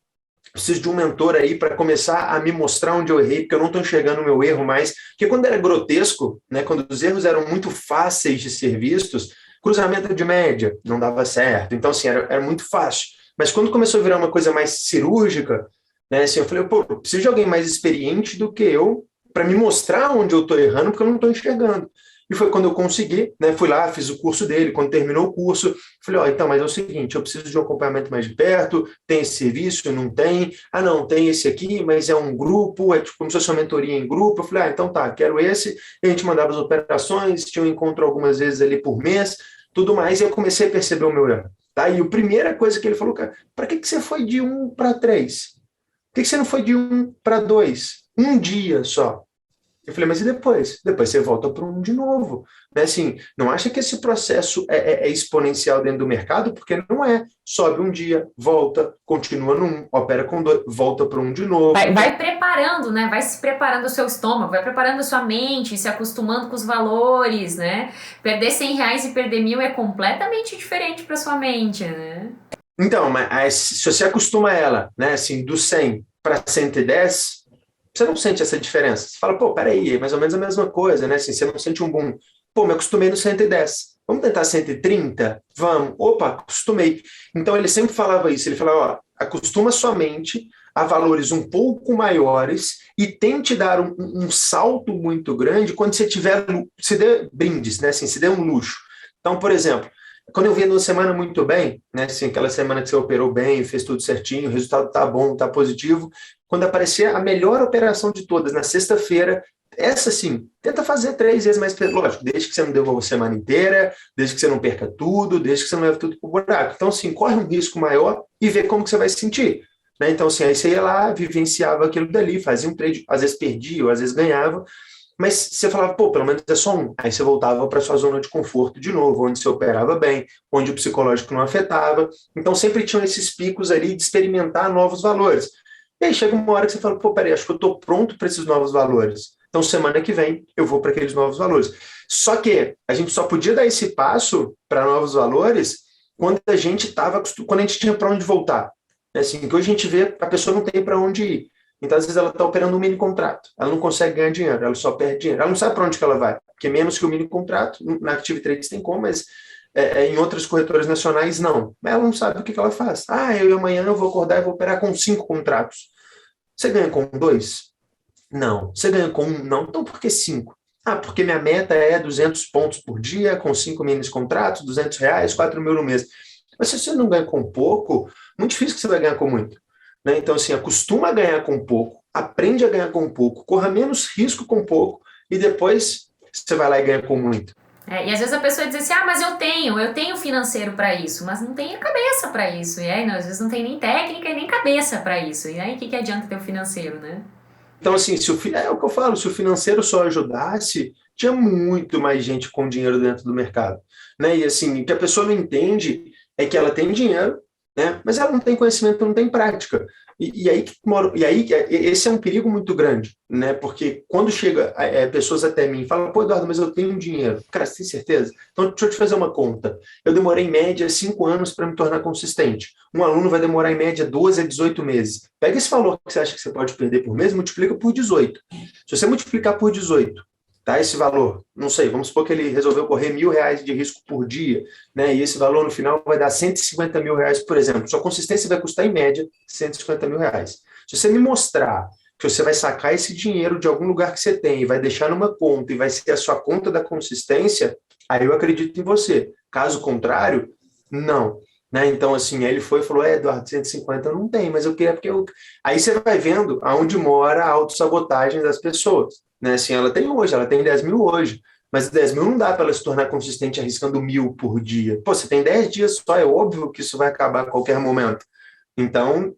preciso de um mentor aí para começar a me mostrar onde eu errei, porque eu não estou enxergando o meu erro mais. Porque quando era grotesco, né, quando os erros eram muito fáceis de ser vistos, cruzamento de média não dava certo. Então, assim, era muito fácil. Mas quando começou a virar uma coisa mais cirúrgica, né, assim, eu falei, pô, eu preciso de alguém mais experiente do que eu para me mostrar onde eu estou errando, porque eu não estou enxergando. E foi quando eu consegui, né? Fui lá, fiz o curso dele. Quando terminou o curso, falei, então, mas é o seguinte, eu preciso de um acompanhamento mais de perto, tem esse serviço, não tem? Ah, não, tem esse aqui, mas é um grupo, é tipo como se fosse uma mentoria em grupo. Eu falei, então tá, quero esse. E a gente mandava as operações, tinha um encontro algumas vezes ali por mês, tudo mais, e eu comecei a perceber o meu erro. Tá? E a primeira coisa que ele falou, cara, para que você foi de 1 para 3? Por que você não foi de 1 para 2? Um dia só. Eu falei, mas e depois? Depois você volta para um de novo. Né? Assim, não acha que esse processo é exponencial dentro do mercado? Porque não é. Sobe um dia, volta, continua num, opera com 2, volta para um de novo. Vai preparando, né? Vai se preparando o seu estômago, vai preparando a sua mente, se acostumando com os valores, né? Perder R$ 100 e perder 1.000 é completamente diferente para sua mente, né? Então, mas se você acostuma ela, né, assim, do 100 para 110, você não sente essa diferença. Você fala, peraí, é mais ou menos a mesma coisa, né? Assim, você não sente um boom. Me acostumei no 110. Vamos tentar 130? Vamos. Opa, acostumei. Então, ele sempre falava isso. Ele falava, acostuma sua mente a valores um pouco maiores e tente dar um salto muito grande quando você tiver, se dê brindes, né? Assim, se dê um luxo. Então, por exemplo, quando eu vinha numa semana muito bem, né, assim, aquela semana que você operou bem, fez tudo certinho, o resultado está bom, está positivo, quando aparecer a melhor operação de todas, na sexta-feira, essa sim, tenta fazer 3 vezes mais, lógico, desde que você não devolva a semana inteira, desde que você não perca tudo, desde que você não leve tudo para o buraco. Então, assim, corre um risco maior e vê como que você vai se sentir. Né? Então, assim, aí você ia lá, vivenciava aquilo dali, fazia um trade, às vezes perdia, ou às vezes ganhava, mas você falava, pelo menos é só um. Aí você voltava para sua zona de conforto de novo, onde você operava bem, onde o psicológico não afetava. Então sempre tinham esses picos ali de experimentar novos valores. E aí chega uma hora que você fala, peraí, acho que eu estou pronto para esses novos valores. Então semana que vem eu vou para aqueles novos valores. Só que a gente só podia dar esse passo para novos valores quando a gente tinha para onde voltar. Assim, que hoje a gente vê, a pessoa não tem para onde ir. Então, às vezes, ela está operando um mini contrato. Ela não consegue ganhar dinheiro, ela só perde dinheiro. Ela não sabe para onde que ela vai, porque menos que o mini contrato, na Active Trades tem como, mas em outras corretoras nacionais, não. Ela não sabe o que ela faz. Eu amanhã eu vou acordar e vou operar com 5 contratos. Você ganha com 2? Não. Você ganha com 1? Não. Então, por que 5? Porque minha meta é 200 pontos por dia, com 5 mini contratos, R$ 200, 4 mil no mês. Mas se você não ganha com pouco, muito difícil que você vai ganhar com muito. Né? Então, assim, acostuma a ganhar com pouco, aprende a ganhar com pouco, corra menos risco com pouco e depois você vai lá e ganha com muito. E às vezes a pessoa diz assim, mas eu tenho financeiro para isso, mas não tem a cabeça para isso. E aí, às vezes não tem nem técnica e nem cabeça para isso. E aí, o que adianta ter o financeiro, né? Então, assim, é o que eu falo, se o financeiro só ajudasse, tinha muito mais gente com dinheiro dentro do mercado. Né? E assim, o que a pessoa não entende é que ela tem dinheiro, né? Mas ela não tem conhecimento, não tem prática. E aí esse é um perigo muito grande, né? Porque quando chega pessoas até mim e falam, Eduardo, mas eu tenho dinheiro. Cara, você tem certeza? Então, deixa eu te fazer uma conta. Eu demorei em média 5 anos para me tornar consistente. Um aluno vai demorar em média 12 a 18 meses. Pega esse valor que você acha que você pode perder por mês e multiplica por 18. Se você multiplicar por 18, tá, esse valor, não sei, vamos supor que ele resolveu correr R$ 1.000 de risco por dia, né? E esse valor no final vai dar R$ 150 mil, por exemplo. Sua consistência vai custar em média R$ 150 mil. Se você me mostrar que você vai sacar esse dinheiro de algum lugar que você tem e vai deixar numa conta e vai ser a sua conta da consistência, aí eu acredito em você. Caso contrário, não. Né? Então, assim, aí ele foi e falou, Eduardo, 150 não tem, mas eu queria porque eu... Aí você vai vendo aonde mora a autossabotagem das pessoas. Né? Assim, ela tem 10 mil hoje, mas 10 mil não dá para ela se tornar consistente arriscando 1.000 por dia. Você tem 10 dias só, é óbvio que isso vai acabar a qualquer momento. Então,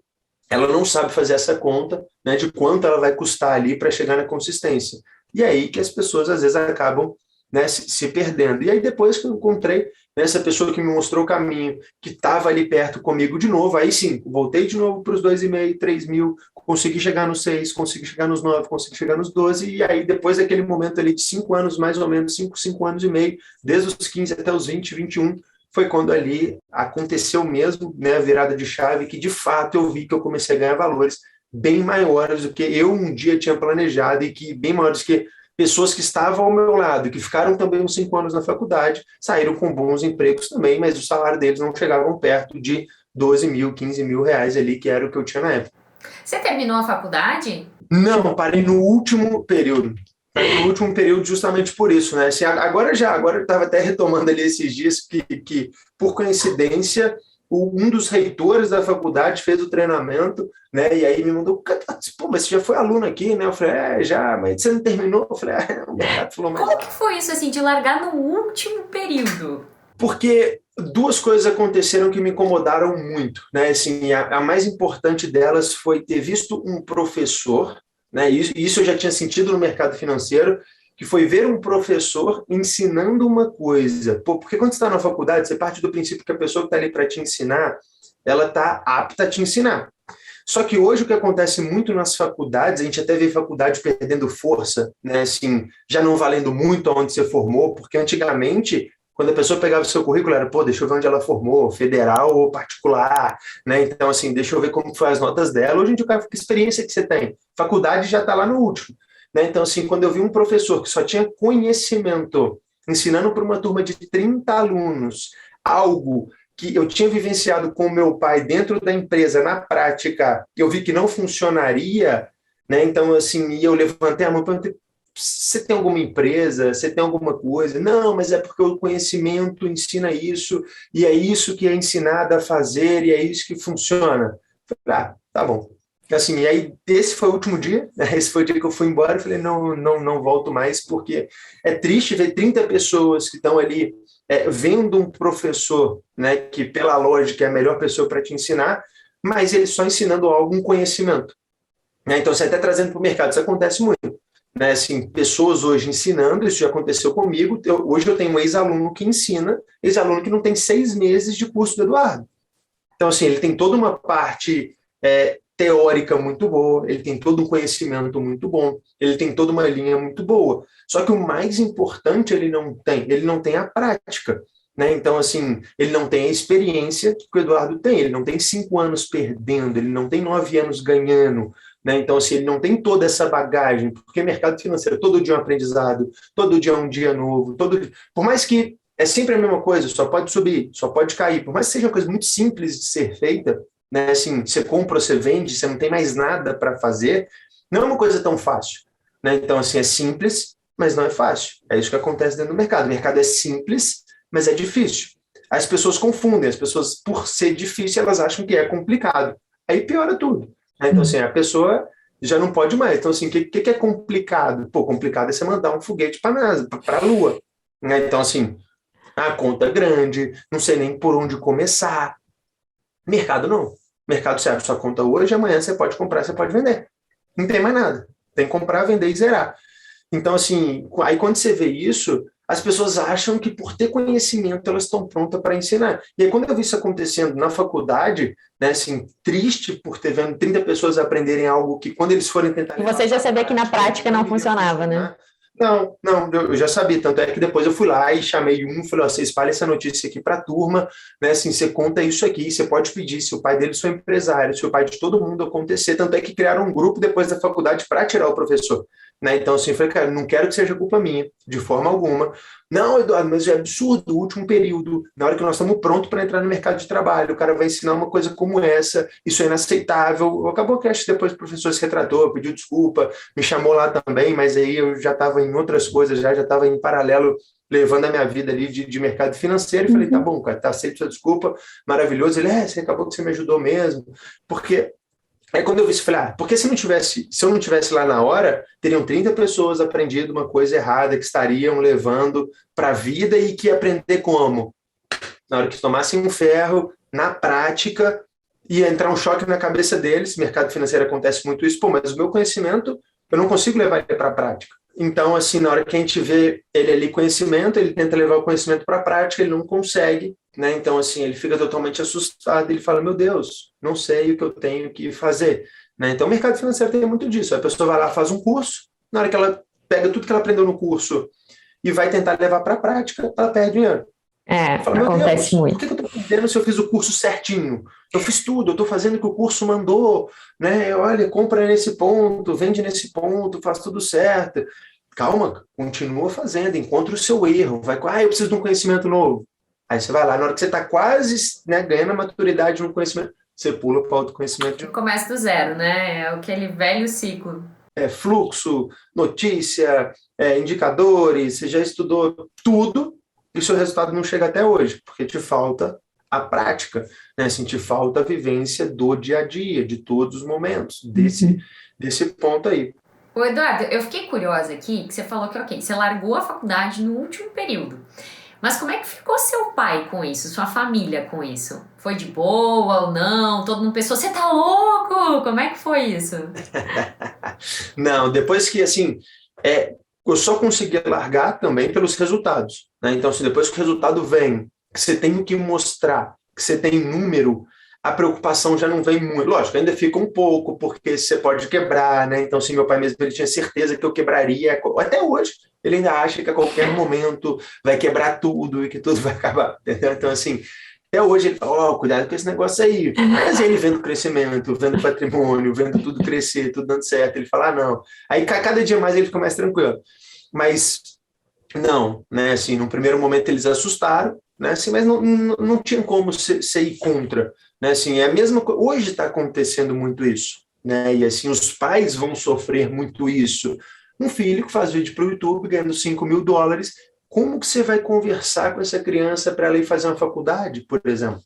ela não sabe fazer essa conta, né, de quanto ela vai custar ali para chegar na consistência. E aí que as pessoas, às vezes, acabam, né, se perdendo. E aí, depois que eu encontrei essa pessoa que me mostrou o caminho, que estava ali perto comigo de novo, aí sim, voltei de novo para os 2,5, 3 mil, consegui chegar nos 6, consegui chegar nos 9, consegui chegar nos 12, e aí depois daquele momento ali de 5 anos, mais ou menos, 5 anos e meio, desde os 15 até os 20, 21, foi quando ali aconteceu mesmo, né, a virada de chave, que de fato eu vi que eu comecei a ganhar valores bem maiores do que eu um dia tinha planejado e que bem maiores que pessoas que estavam ao meu lado, que ficaram também uns 5 anos na faculdade, saíram com bons empregos também, mas o salário deles não chegavam perto de 12 mil, 15 mil reais ali, que era o que eu tinha na época. Você terminou a faculdade? Não, parei no último período. No último período, justamente por isso, né? Assim, agora eu estava até retomando ali esses dias que por coincidência, um dos reitores da faculdade fez o treinamento, né? E aí me mandou, pô, mas você já foi aluno aqui, né? Eu falei, já, mas você não terminou? Eu falei, o mercado falou, mas... Como que foi isso, assim, de largar no último período? Porque duas coisas aconteceram que me incomodaram muito, né? Assim, a mais importante delas foi ter visto um professor, né? Isso eu já tinha sentido no mercado financeiro, que foi ver um professor ensinando uma coisa. Pô, porque quando você está na faculdade, você parte do princípio que a pessoa que está ali para te ensinar, ela está apta a te ensinar. Só que hoje o que acontece muito nas faculdades, a gente até vê faculdade perdendo força, né? Assim, já não valendo muito aonde você formou, porque antigamente quando a pessoa pegava o seu currículo, era, pô, deixa eu ver onde ela formou, federal ou particular, né? Então, assim, deixa eu ver como foi as notas dela. Hoje em dia, que experiência que você tem? Faculdade já está lá no último, né? Então, assim, quando eu vi um professor que só tinha conhecimento, ensinando para uma turma de 30 alunos, algo que eu tinha vivenciado com o meu pai dentro da empresa, na prática, eu vi que não funcionaria, né? Então, assim, eu levantei a mão e perguntei, você tem alguma empresa? Você tem alguma coisa? Não, mas é porque o conhecimento ensina isso, e é isso que é ensinado a fazer, e é isso que funciona. Falei, tá bom. Assim, e aí, esse foi o último dia, né? Esse foi o dia que eu fui embora. Eu falei, não volto mais, porque é triste ver 30 pessoas que estão ali vendo um professor, né, que pela lógica é a melhor pessoa para te ensinar, mas ele só ensinando algum conhecimento. Né? Então, você até trazendo para o mercado, isso acontece muito, né? Assim, pessoas hoje ensinando, isso já aconteceu comigo. Hoje eu tenho um ex-aluno que ensina, ex-aluno que não tem 6 meses de curso do Eduardo. Então, assim, ele tem toda uma parte teórica muito boa, ele tem todo um conhecimento muito bom, ele tem toda uma linha muito boa. Só que o mais importante ele não tem a prática. Né? Então, assim, ele não tem a experiência que o Eduardo tem, ele não tem 5 anos perdendo, ele não tem 9 anos ganhando, né? Então, assim, ele não tem toda essa bagagem, porque mercado financeiro, todo dia é um aprendizado, todo dia é um dia novo, por mais que é sempre a mesma coisa, só pode subir, só pode cair, por mais que seja uma coisa muito simples de ser feita, né? Assim, você compra, você vende, você não tem mais nada para fazer, não é uma coisa tão fácil, né? Então, assim, é simples, mas não é fácil. É isso que acontece dentro do mercado. O mercado é simples, mas é difícil. As pessoas confundem, as pessoas, por ser difícil, elas acham que é complicado. Aí piora tudo. Né? Então, assim, a pessoa já não pode mais. Então, assim, o que é complicado? Pô, complicado é você mandar um foguete para a NASA, para a Lua. Né? Então, assim, a conta é grande, não sei nem por onde começar. Mercado não. Mercado você abre sua conta hoje, amanhã você pode comprar, você pode vender. Não tem mais nada. Tem que comprar, vender e zerar. Então, assim, aí quando você vê isso, as pessoas acham que por ter conhecimento elas estão prontas para ensinar. E aí quando eu vi isso acontecendo na faculdade, né, assim, triste por ter vendo 30 pessoas aprenderem algo que quando eles forem tentar... E você já sabia que na prática não funcionava, né? Não, eu já sabia, tanto é que depois eu fui lá e chamei falei, ó, você espalha essa notícia aqui para a turma, né, assim, você conta isso aqui, você pode pedir, se o pai dele for empresário, se o pai de todo mundo acontecer, tanto é que criaram um grupo depois da faculdade para tirar o professor, né, então assim, eu falei, cara, não quero que seja culpa minha, de forma alguma, não, Eduardo, mas é absurdo, o último período, na hora que nós estamos prontos para entrar no mercado de trabalho, o cara vai ensinar uma coisa como essa, isso é inaceitável, acabou que acho que depois o professor se retratou, pediu desculpa, me chamou lá também, mas aí eu já estava em outras coisas, já estava em paralelo, levando a minha vida ali de mercado financeiro, e falei, tá bom, cara, tá aceito sua desculpa, maravilhoso, ele, você acabou que você me ajudou mesmo, porque aí quando eu vi isso, falei, porque se eu não tivesse lá na hora, teriam 30 pessoas aprendido uma coisa errada que estariam levando para a vida e que ia aprender como? Na hora que tomassem um ferro, na prática, ia entrar um choque na cabeça deles, mercado financeiro acontece muito isso, mas o meu conhecimento, eu não consigo levar ele para a prática. Então, assim, na hora que a gente vê ele ali conhecimento, ele tenta levar o conhecimento para a prática, ele não consegue, né? Então, assim, ele fica totalmente assustado, ele fala, meu Deus, não sei o que eu tenho que fazer, né? Então, o mercado financeiro tem muito disso. A pessoa vai lá, faz um curso, na hora que ela pega tudo que ela aprendeu no curso e vai tentar levar para a prática, ela perde dinheiro. Fala, Acontece muito. Por que eu estou perdendo se eu fiz o curso certinho? Eu fiz tudo, eu estou fazendo o que o curso mandou, né? Olha, compra nesse ponto, vende nesse ponto, faz tudo certo. Calma, continua fazendo, encontra o seu erro. Eu preciso de um conhecimento novo. Aí você vai lá, na hora que você está quase, né, ganhando a maturidade no conhecimento, você pula para o autoconhecimento de novo. Começa do zero, né? É aquele velho ciclo. fluxo, notícia, indicadores, você já estudou tudo e o seu resultado não chega até hoje, porque te falta a prática, né? Assim, te falta a vivência do dia a dia, de todos os momentos, desse ponto aí. Ô Eduardo, eu fiquei curiosa aqui, que você falou que, ok, você largou a faculdade no último período. Mas como é que ficou seu pai com isso, sua família com isso? Foi de boa ou não? Todo mundo pensou, você tá louco? Como é que foi isso? Não, depois que, assim, eu só consegui largar também pelos resultados, né? Então, se depois que o resultado vem, que você tem que mostrar, que você tem número, a preocupação já não vem muito. Lógico, ainda fica um pouco, porque você pode quebrar, né? Então, sim, meu pai mesmo, ele tinha certeza que eu quebraria, até hoje, ele ainda acha que a qualquer momento vai quebrar tudo e que tudo vai acabar, entendeu? Então, assim, até hoje ele fala, cuidado com esse negócio aí. Mas ele vendo crescimento, vendo patrimônio, vendo tudo crescer, tudo dando certo, ele fala, não. Aí, cada dia mais ele fica mais tranquilo. Mas, não, né? Assim, no primeiro momento eles assustaram, né? Assim, mas não tinha como você ir contra, né? Assim, é a mesma coisa. Hoje está acontecendo muito isso, né? E assim, os pais vão sofrer muito isso. Um filho que faz vídeo para o YouTube ganhando $5.000, como que você vai conversar com essa criança para ela ir fazer uma faculdade, por exemplo?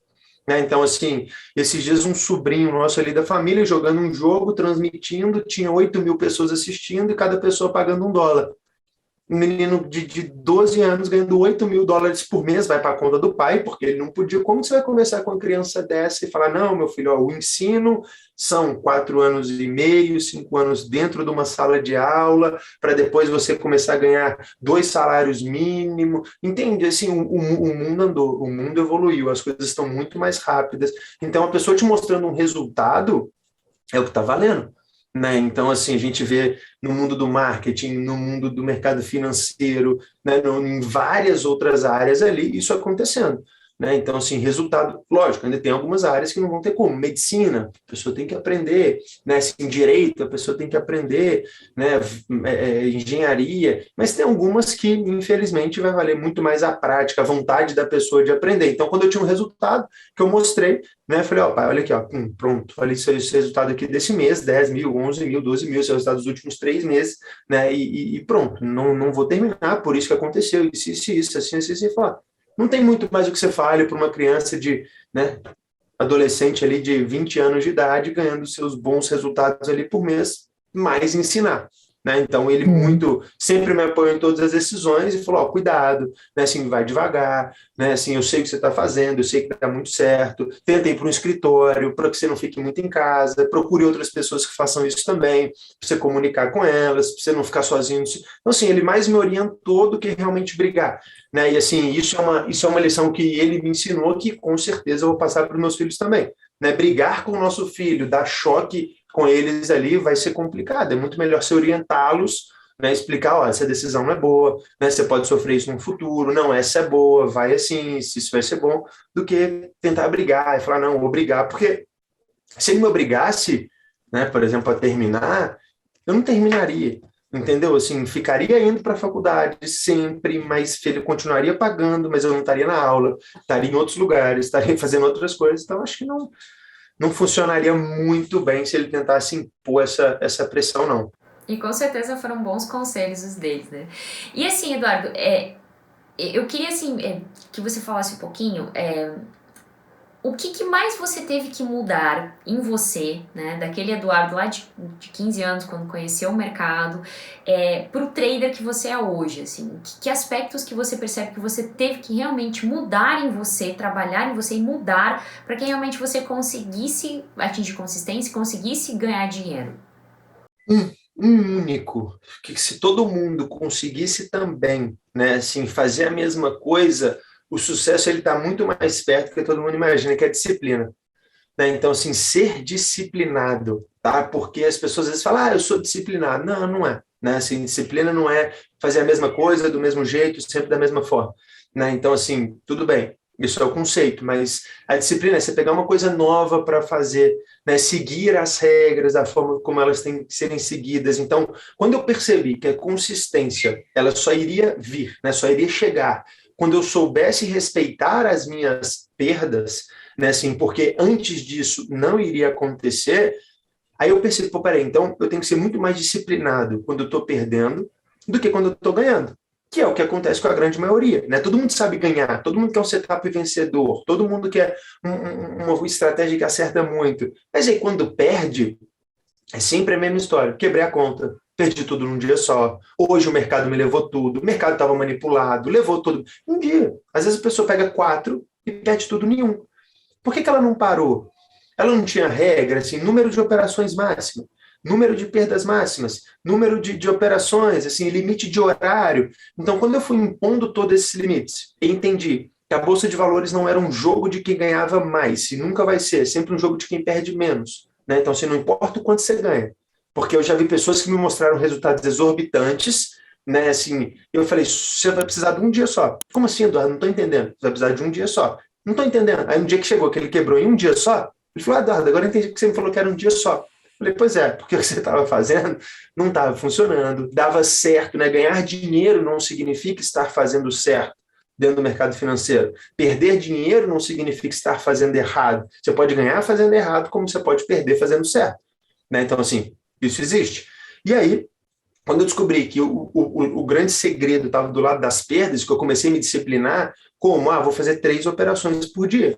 Né? Então, assim, esses dias um sobrinho nosso ali da família jogando um jogo, transmitindo, tinha 8.000 pessoas assistindo e cada pessoa pagando $1. Um menino de 12 anos ganhando $8.000 por mês vai para a conta do pai, porque ele não podia. Como você vai conversar com uma criança dessa e falar, não, meu filho, o ensino são 4 anos e meio, 5 anos dentro de uma sala de aula, para depois você começar a ganhar 2 salários mínimos. Entende? Assim, o mundo andou, o mundo evoluiu, as coisas estão muito mais rápidas. Então, a pessoa te mostrando um resultado é o que está valendo. Né? Então, assim, a gente vê no mundo do marketing, no mundo do mercado financeiro, né? Em várias outras áreas ali, isso acontecendo. Né? Então, assim, resultado, lógico, ainda tem algumas áreas que não vão ter como. Medicina, a pessoa tem que aprender, né? Assim, direito, a pessoa tem que aprender, né? Engenharia, mas tem algumas que, infelizmente, vai valer muito mais a prática, a vontade da pessoa de aprender. Então, quando eu tinha um resultado que eu mostrei, né? Falei, pai, olha aqui, pronto, olha esse resultado aqui desse mês, 10.000, 11.000, 12.000, esse é o resultado dos últimos 3 meses, né? E pronto, não vou terminar, por isso que aconteceu, isso, assim, falar. Não tem muito mais o que você fale para uma criança né, adolescente ali de 20 anos de idade, ganhando seus bons resultados ali por mês, mais ensinar. Né? Então, ele sempre me apoiou em todas as decisões e falou, cuidado, né? Assim, vai devagar, né? Assim, eu sei o que você está fazendo, eu sei que está muito certo, tenta ir para um escritório, para que você não fique muito em casa, procure outras pessoas que façam isso também, para você comunicar com elas, para você não ficar sozinho. Então, assim, ele mais me orientou do que realmente brigar. Né? E, assim, isso é uma lição que ele me ensinou que, com certeza, eu vou passar para os meus filhos também. Né? Brigar com o nosso filho, dar choque com eles ali vai ser complicado, é muito melhor se orientá-los, né, explicar, essa decisão não é boa, né, você pode sofrer isso no futuro, não, essa é boa, vai assim, isso vai ser bom, do que tentar brigar e falar, não, vou brigar, porque se ele me obrigasse, né, por exemplo, a terminar, eu não terminaria, entendeu? Assim, ficaria indo para a faculdade sempre, mas ele continuaria pagando, mas eu não estaria na aula, estaria em outros lugares, estaria fazendo outras coisas, então acho que não funcionaria muito bem se ele tentasse impor essa pressão, não. E com certeza foram bons conselhos os deles, né? E assim, Eduardo, eu queria assim, que você falasse um pouquinho o que mais você teve que mudar em você, né? Daquele Eduardo lá de 15 anos, quando conheceu o mercado, pro trader que você é hoje, assim. Que aspectos que você percebe que você teve que realmente mudar em você, trabalhar em você e mudar para que realmente você conseguisse atingir consistência e conseguisse ganhar dinheiro? Um único, que se todo mundo conseguisse também, né, assim, fazer a mesma coisa, o sucesso ele está muito mais perto do que todo mundo imagina, que é a disciplina. Né? Então, assim, ser disciplinado, tá? Porque as pessoas às vezes falam, eu sou disciplinado. Não, não é. Né? Assim, disciplina não é fazer a mesma coisa do mesmo jeito, sempre da mesma forma. Né? Então, assim, tudo bem, isso é o conceito, mas a disciplina é você pegar uma coisa nova para fazer, né? Seguir as regras, da forma como elas têm que serem seguidas. Então, quando eu percebi que a consistência ela só iria vir, né? Só iria chegar quando eu soubesse respeitar as minhas perdas, né, assim, porque antes disso não iria acontecer, Aí eu percebi, pô, peraí, então eu tenho que ser muito mais disciplinado quando eu estou perdendo do que quando eu estou ganhando. Que é o que acontece com a grande maioria, né? Todo mundo sabe ganhar, todo mundo quer um setup vencedor, todo mundo quer uma estratégia que acerta muito. Mas aí quando perde, é sempre a mesma história. Quebrei a conta, perdi tudo num dia só. Hoje o mercado me levou tudo, o mercado estava manipulado, levou tudo. Um dia. Às vezes a pessoa pega 4 e perde tudo em um. Por que ela não parou? Ela não tinha regra, assim, número de operações máximo, número de perdas máximas, número de operações, assim, limite de horário. Então, quando eu fui impondo todos esses limites, eu entendi que a Bolsa de Valores não era um jogo de quem ganhava mais, e nunca vai ser, é sempre um jogo de quem perde menos. Né? Então, assim, não importa o quanto você ganha. Porque eu já vi pessoas que me mostraram resultados exorbitantes, né? Assim, eu falei, você vai precisar de um dia só. Como assim, Eduardo? Não estou entendendo. Você vai precisar de um dia só. Não estou entendendo. Aí um dia que chegou, que ele quebrou em um dia só, ele falou, Eduardo, agora eu entendi que você me falou que era um dia só. Eu falei, pois é, porque o que você estava fazendo não estava funcionando, dava certo, né? Ganhar dinheiro não significa estar fazendo certo dentro do mercado financeiro. Perder dinheiro não significa estar fazendo errado. Você pode ganhar fazendo errado, como você pode perder fazendo certo. Né? Então, assim, isso existe. E aí, quando eu descobri que o grande segredo estava do lado das perdas, que eu comecei a me disciplinar, como, vou fazer 3 operações por dia.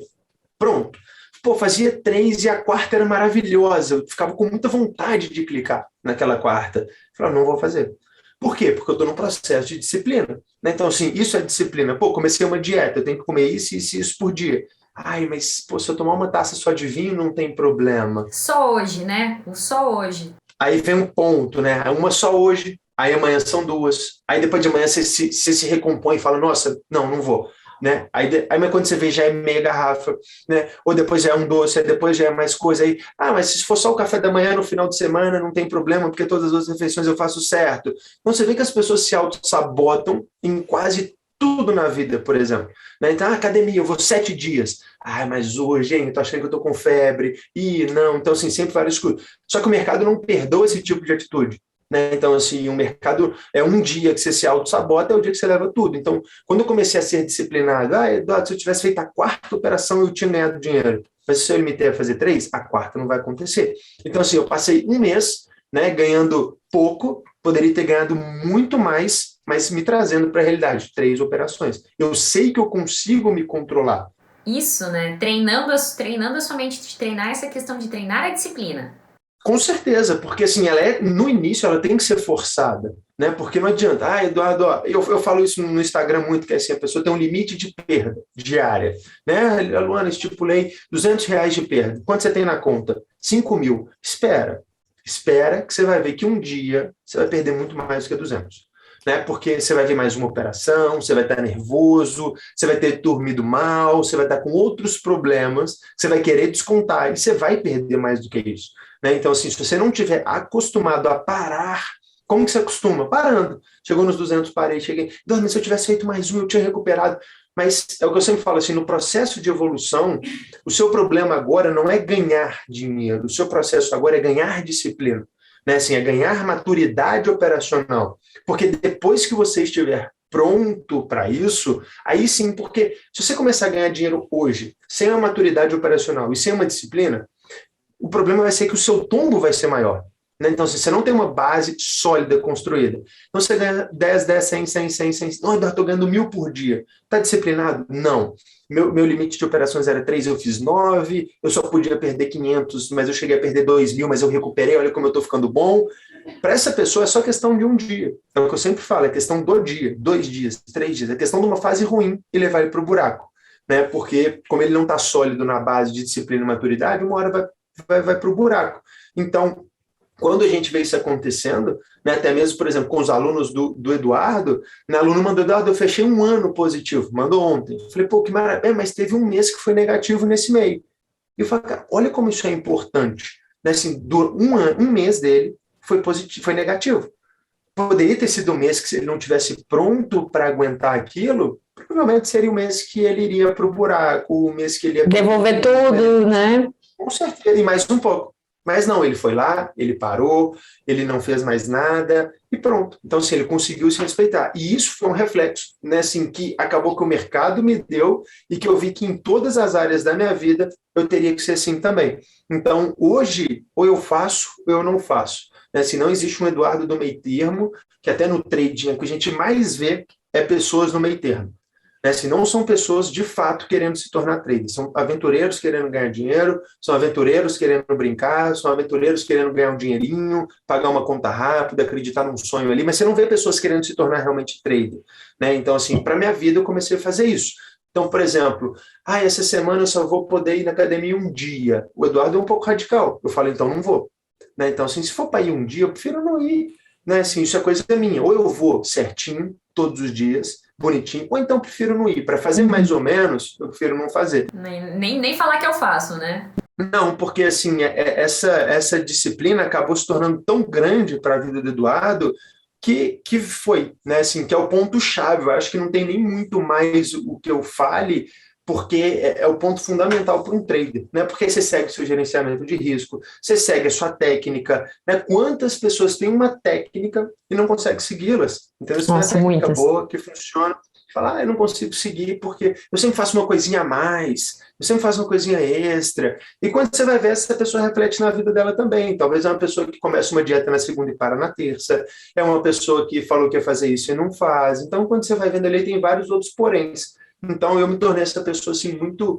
Pronto. Pô, fazia 3 e a quarta era maravilhosa. Eu ficava com muita vontade de clicar naquela quarta. Eu falava, não vou fazer. Por quê? Porque eu estou num processo de disciplina. Né? Então, assim, isso é disciplina. Pô, comecei uma dieta, eu tenho que comer isso, isso e isso por dia. Ai, mas pô, se eu tomar uma taça só de vinho, não tem problema. Só hoje, né? O só hoje. Aí vem um ponto, né? Uma só hoje, aí amanhã são 2. Aí depois de amanhã você se recompõe e fala, nossa, não vou. Né? Mas quando você vê já é meia garrafa, né? Ou depois já é um doce, aí depois já é mais coisa aí. Mas se for só o café da manhã no final de semana, não tem problema, porque todas as outras refeições eu faço certo. Então você vê que as pessoas se auto-sabotam em quase tudo na vida, por exemplo. Né? Então, academia, eu vou 7 dias. Mas hoje, hein, tô achando que eu tô com febre. Não. Então, assim, sempre várias coisas. Só que o mercado não perdoa esse tipo de atitude. Né? Então, assim, o mercado é um dia que você se auto-sabota, é o dia que você leva tudo. Então, quando eu comecei a ser disciplinado, Eduardo, se eu tivesse feito a 4ª operação, eu tinha ganhado dinheiro. Mas se eu limitei a fazer 3, a 4ª não vai acontecer. Então, assim, eu passei um mês, né, ganhando pouco, poderia ter ganhado muito mais, mas me trazendo para a realidade, 3 operações. Eu sei que eu consigo me controlar. Isso, né? Treinando a sua mente, de treinar essa questão de treinar a disciplina. Com certeza, porque assim, no início ela tem que ser forçada, né? Porque não adianta, Eduardo, eu falo isso no Instagram muito, que é assim, a pessoa tem um limite de perda diária, né? Luana, estipulei R$ 200 de perda. Quanto você tem na conta? 5.000. Espera que você vai ver que um dia você vai perder muito mais do que 200. Né? Porque você vai ver mais uma operação, você vai estar nervoso, você vai ter dormido mal, você vai estar com outros problemas, você vai querer descontar e você vai perder mais do que isso. Né? Então, assim, se você não tiver acostumado a parar, como que você acostuma? Parando. Chegou nos 200, parei, cheguei. Se eu tivesse feito mais um, eu tinha recuperado. Mas é o que eu sempre falo, assim, no processo de evolução, o seu problema agora não é ganhar dinheiro, o seu processo agora é ganhar disciplina. Né? Assim, é ganhar maturidade operacional. Porque depois que você estiver pronto para isso, aí sim, porque se você começar a ganhar dinheiro hoje, sem uma maturidade operacional e sem uma disciplina, o problema vai ser que o seu tombo vai ser maior. Né? Então, se você não tem uma base sólida construída, então você ganha 10, 10, 100, 100, 100, 100. Não, eu estou ganhando 1.000 por dia. Está disciplinado? Não. Meu limite de operações era 3, eu fiz 9, eu só podia perder 500, mas eu cheguei a perder 2.000, mas eu recuperei, olha como eu estou ficando bom. Para essa pessoa é só questão de um dia. É o que eu sempre falo, é questão do dia, 2 dias, 3 dias. É questão de uma fase ruim e levar ele para o buraco. Né? Porque, como ele não está sólido na base de disciplina e maturidade, uma hora vai para o buraco. Então, quando a gente vê isso acontecendo, né, até mesmo, por exemplo, com os alunos do Eduardo, o aluno mandou, Eduardo, eu fechei um ano positivo, mandou ontem. Eu falei, pô, que maravilha, mas teve um mês que foi negativo nesse meio. E eu falei, cara, olha como isso é importante. Né, assim, um mês dele foi positivo, foi negativo. Poderia ter sido um mês que, se ele não tivesse pronto para aguentar aquilo, provavelmente seria o mês que ele iria para o buraco, o mês que ele ia... Devolver tudo, né? Com certeza, e mais um pouco. Mas não, ele foi lá, ele parou, ele não fez mais nada e pronto. Então, assim, ele conseguiu se respeitar. E isso foi um reflexo, né, assim, que acabou que o mercado me deu e que eu vi que em todas as áreas da minha vida eu teria que ser assim também. Então, hoje, ou eu faço ou eu não faço. Né? Assim, não existe um Eduardo do meio termo, que até no trading, o que a gente mais vê é pessoas no meio termo. Né? Se não são pessoas de fato querendo se tornar traders, são aventureiros querendo ganhar dinheiro, são aventureiros querendo brincar, são aventureiros querendo ganhar um dinheirinho, pagar uma conta rápida, acreditar num sonho ali, mas você não vê pessoas querendo se tornar realmente trader. Né? Então, assim, para minha vida eu comecei a fazer isso. Então, por exemplo, essa semana eu só vou poder ir na academia um dia. O Eduardo é um pouco radical. Eu falo, então não vou. Né? Então, assim, se for para ir um dia, eu prefiro não ir. Né? Assim, isso é coisa minha. Ou eu vou certinho, todos os dias, bonitinho, ou então prefiro não ir. Para fazer mais ou menos, eu prefiro não fazer. Nem falar que eu faço, né? Não, porque assim, essa disciplina acabou se tornando tão grande para a vida do Eduardo que foi, né? Assim, que é o ponto-chave. Eu acho que não tem nem muito mais o que eu fale, porque é o ponto fundamental para um trader, né? Porque você segue o seu gerenciamento de risco, você segue a sua técnica, né? Quantas pessoas têm uma técnica e não conseguem segui-las? Então, isso é uma técnica muitas. boa, que funciona. Falar, eu não consigo seguir porque eu sempre faço uma coisinha a mais, eu sempre faço uma coisinha extra. E quando você vai ver, essa pessoa reflete na vida dela também. Talvez é uma pessoa que começa uma dieta na segunda e para na terça, é uma pessoa que falou que ia fazer isso e não faz. Então, quando você vai vendo ali, tem vários outros poréns. Então, eu me tornei essa pessoa assim, muito,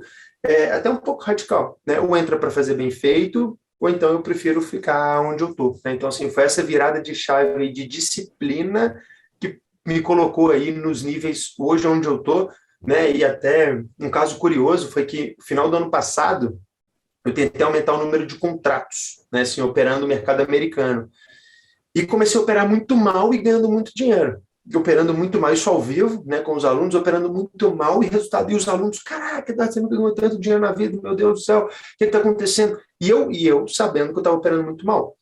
até um pouco radical. Né? Ou entra para fazer bem feito, ou então eu prefiro ficar onde eu estou. Né? Então, assim, foi essa virada de chave de disciplina que me colocou aí nos níveis hoje onde eu estou. Né? E até um caso curioso foi que no final do ano passado eu tentei aumentar o número de contratos, né? Assim, operando o mercado americano. E comecei a operar muito mal e ganhando muito dinheiro. Operando muito mal, isso ao vivo, né, com os alunos, operando muito mal e resultado. E os alunos, caraca, você nunca ganhou tanto dinheiro na vida, meu Deus do céu, o que está acontecendo? E eu sabendo que eu estava operando muito mal.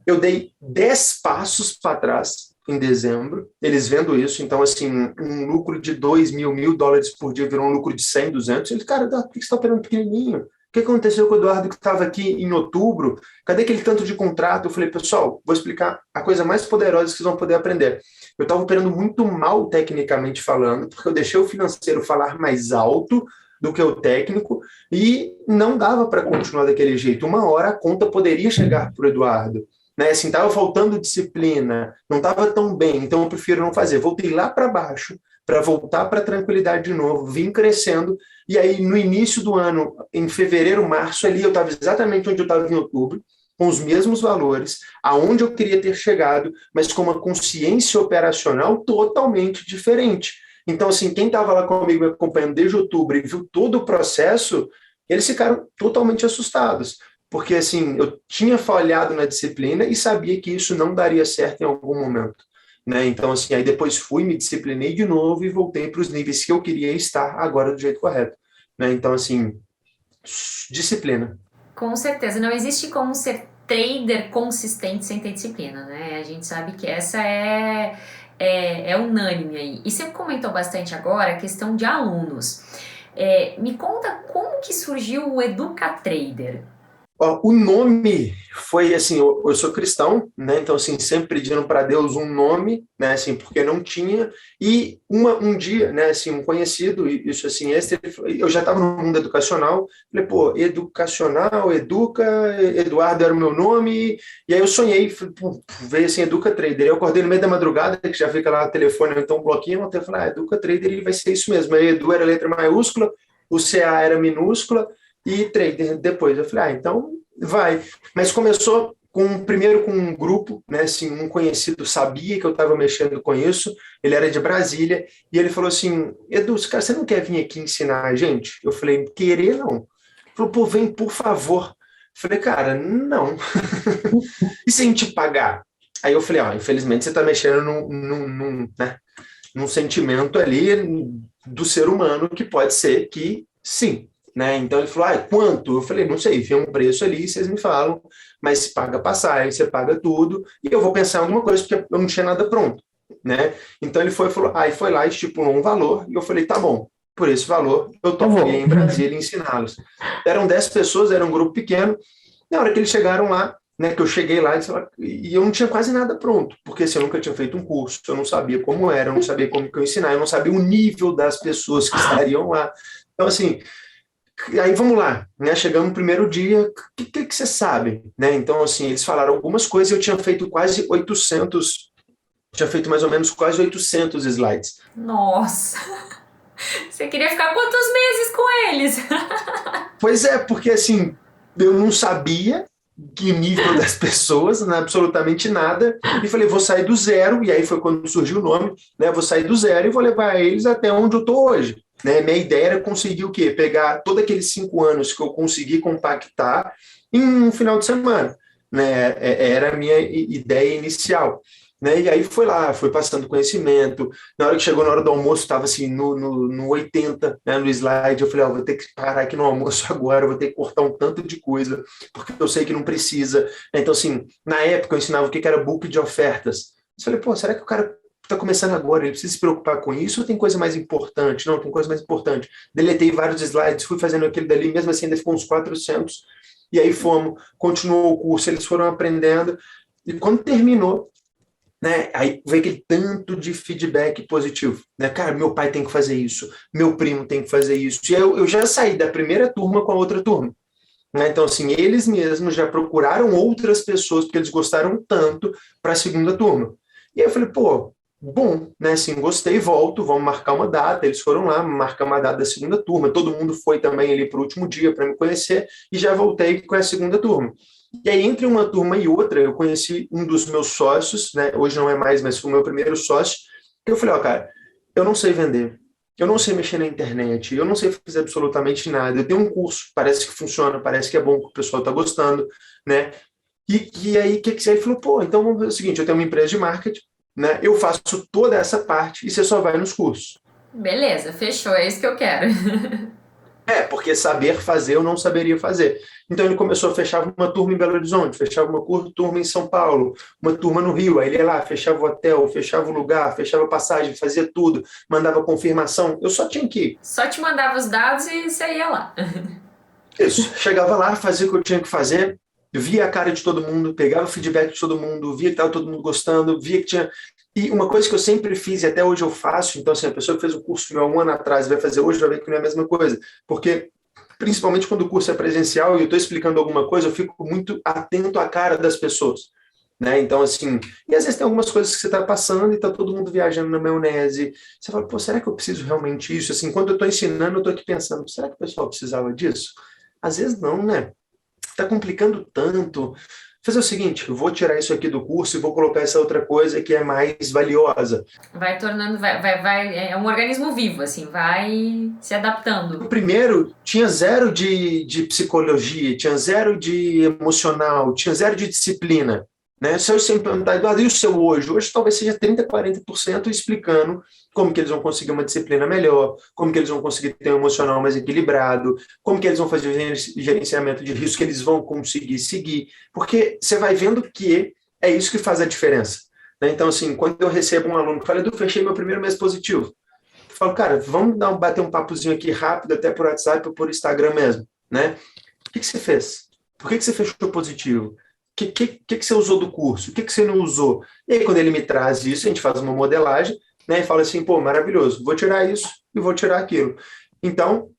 Eu dei 10 passos para trás em dezembro, eles vendo isso, então, assim, um lucro de 2 mil, $1.000 por dia virou um lucro de 100, 200. Eles, cara, por que você está operando pequenininho? O que aconteceu com o Eduardo que estava aqui em outubro? Cadê aquele tanto de contrato? Eu falei, pessoal, vou explicar a coisa mais poderosa que vocês vão poder aprender. Eu estava operando muito mal tecnicamente falando, porque eu deixei o financeiro falar mais alto do que o técnico e não dava para continuar daquele jeito. Uma hora a conta poderia chegar para o Eduardo. Né? Assim, estava faltando disciplina, não estava tão bem, então eu prefiro não fazer. Voltei lá para baixo para voltar para a tranquilidade de novo, vim crescendo, e aí no início do ano, em fevereiro, março, ali eu estava exatamente onde eu estava em outubro, com os mesmos valores, aonde eu queria ter chegado, mas com uma consciência operacional totalmente diferente. Então, assim, quem estava lá comigo me acompanhando desde outubro e viu todo o processo, eles ficaram totalmente assustados, porque, assim, eu tinha falhado na disciplina e sabia que isso não daria certo em algum momento. Né? Então, assim, aí depois fui, me disciplinei de novo e voltei para os níveis que eu queria estar agora do jeito correto. Né? Então, assim, disciplina. Com certeza, não existe como ser trader consistente sem ter disciplina, né? A gente sabe que essa é unânime aí. E você comentou bastante agora a questão de alunos. Me conta como que surgiu o Educatrader. O nome foi assim, eu sou cristão, né? Então, assim, sempre pedindo para Deus um nome, né? Assim, porque não tinha. E um dia, né? Assim, um conhecido, isso assim, eu já estava no mundo educacional, falei, pô, educacional, Eduardo era o meu nome, e aí eu sonhei, veio assim, Educatrader. Eu acordei no meio da madrugada, que já fica lá o telefone, então um bloquinho, eu falei, Educatrader, e vai ser isso mesmo. Aí Edu era letra maiúscula, o CA era minúscula, e trader depois. Eu falei, então vai. Mas começou primeiro com um grupo, né? Assim, um conhecido sabia que eu estava mexendo com isso, ele era de Brasília, e ele falou assim, Edu, cara, você não quer vir aqui ensinar a gente? Eu falei, querer não. Ele falou, pô, vem, por favor. Eu falei, cara, não. E se a gente pagar? Aí eu falei, infelizmente você está mexendo num sentimento ali do ser humano que pode ser que sim. Né? Então ele falou, quanto? Eu falei, não sei, tem um preço ali, vocês me falam, mas você paga passagem, você paga tudo, e eu vou pensar em alguma coisa, porque eu não tinha nada pronto. Né? Então ele foi lá, estipulou um valor, e eu falei, tá bom, por esse valor eu toparia em Brasília ensiná-los. Eram 10 pessoas, era um grupo pequeno, Na hora que eles chegaram lá, né, que eu cheguei lá e eu não tinha quase nada pronto, porque assim, eu nunca tinha feito um curso, eu não sabia como era, eu não sabia como que eu ensinar, eu não sabia o nível das pessoas que estariam lá. Então, assim, aí vamos lá, né? Chegamos no primeiro dia, o que você sabe? Né? Então, assim, eles falaram algumas coisas, eu tinha feito quase 800, tinha feito mais ou menos quase 800 slides. Nossa! Você queria ficar quantos meses com eles? Pois é, porque assim, eu não sabia que nível das pessoas, né, absolutamente nada, e falei, vou sair do zero, e aí foi quando surgiu o nome, né, vou sair do zero e vou levar eles até onde eu estou hoje. Né? Minha ideia era conseguir o quê? Pegar todos aqueles 5 anos que eu consegui compactar em um final de semana. Né? Era a minha ideia inicial. Né? E aí foi lá, foi passando conhecimento. Na hora que chegou na hora do almoço, estava assim, no 80, né, no slide. Eu falei, vou ter que parar aqui no almoço agora, vou ter que cortar um tanto de coisa, porque eu sei que não precisa. Então, assim, na época eu ensinava o que era book de ofertas. Eu falei, pô, será que o cara está começando agora, ele precisa se preocupar com isso ou tem coisa mais importante? Não, tem coisa mais importante. Deletei vários slides, fui fazendo aquele dali, mesmo assim ainda ficou uns 400. E aí continuou o curso, eles foram aprendendo. E quando terminou, né, aí veio aquele tanto de feedback positivo. Né? Cara, meu pai tem que fazer isso, meu primo tem que fazer isso. E eu já saí da primeira turma com a outra turma. Né? Então, assim, eles mesmos já procuraram outras pessoas, porque eles gostaram tanto, para a segunda turma. E aí eu falei, pô, bom, né? Assim, gostei, volto, vamos marcar uma data. Eles foram lá, marcar uma data da segunda turma. Todo mundo foi também ali para o último dia para me conhecer e já voltei com a segunda turma. E aí, entre uma turma e outra, eu conheci um dos meus sócios, né? Hoje não é mais, mas foi o meu primeiro sócio. E eu falei, ó, cara, eu não sei vender, eu não sei mexer na internet, eu não sei fazer absolutamente nada. Eu tenho um curso, parece que funciona, parece que é bom, que o pessoal está gostando, né? E aí, ele falou, pô, então vamos fazer o seguinte, eu tenho uma empresa de marketing, né? Eu faço toda essa parte e você só vai nos cursos. Beleza, fechou, é isso que eu quero. Porque saber fazer eu não saberia fazer. Então ele começou a fechar uma turma em Belo Horizonte, fechava uma turma em São Paulo, uma turma no Rio, aí ele ia lá, fechava o hotel, fechava o lugar, fechava passagem, fazia tudo, mandava confirmação, eu só tinha que ir. Só te mandava os dados e você ia lá. Isso, chegava lá, fazia o que eu tinha que fazer, via a cara de todo mundo, pegava o feedback de todo mundo, via que estava todo mundo gostando, via que tinha... E uma coisa que eu sempre fiz e até hoje eu faço, então assim, a pessoa que fez o curso meu há um ano atrás vai fazer hoje, vai ver que não é a mesma coisa, porque principalmente quando o curso é presencial e eu estou explicando alguma coisa, eu fico muito atento à cara das pessoas. Né? Então, assim, e às vezes tem algumas coisas que você está passando e está todo mundo viajando na maionese. Você fala, pô, será que eu preciso realmente isso? Assim, quando eu estou ensinando, eu estou aqui pensando, será que o pessoal precisava disso? Às vezes não, né? Está complicando tanto. Fazer o seguinte, eu vou tirar isso aqui do curso e vou colocar essa outra coisa que é mais valiosa. Vai tornando, é um organismo vivo, assim, vai se adaptando. O primeiro tinha zero de psicologia, tinha zero de emocional, tinha zero de disciplina. Né? Se eu sempre perguntar, Eduardo, e o seu hoje? Hoje talvez seja 30%, 40% explicando como que eles vão conseguir uma disciplina melhor, como que eles vão conseguir ter um emocional mais equilibrado, como que eles vão fazer o gerenciamento de risco que eles vão conseguir seguir, porque você vai vendo que é isso que faz a diferença. Né? Então, assim, quando eu recebo um aluno que fala, Edu, fechei meu primeiro mês positivo, eu falo, cara, vamos bater um papozinho aqui rápido, até por WhatsApp ou por Instagram mesmo. Né? O que você fez? Por que você fechou positivo? O que você usou do curso? O que você não usou? E aí, quando ele me traz isso, a gente faz uma modelagem, né, e fala assim, pô, maravilhoso, vou tirar isso e vou tirar aquilo. Então,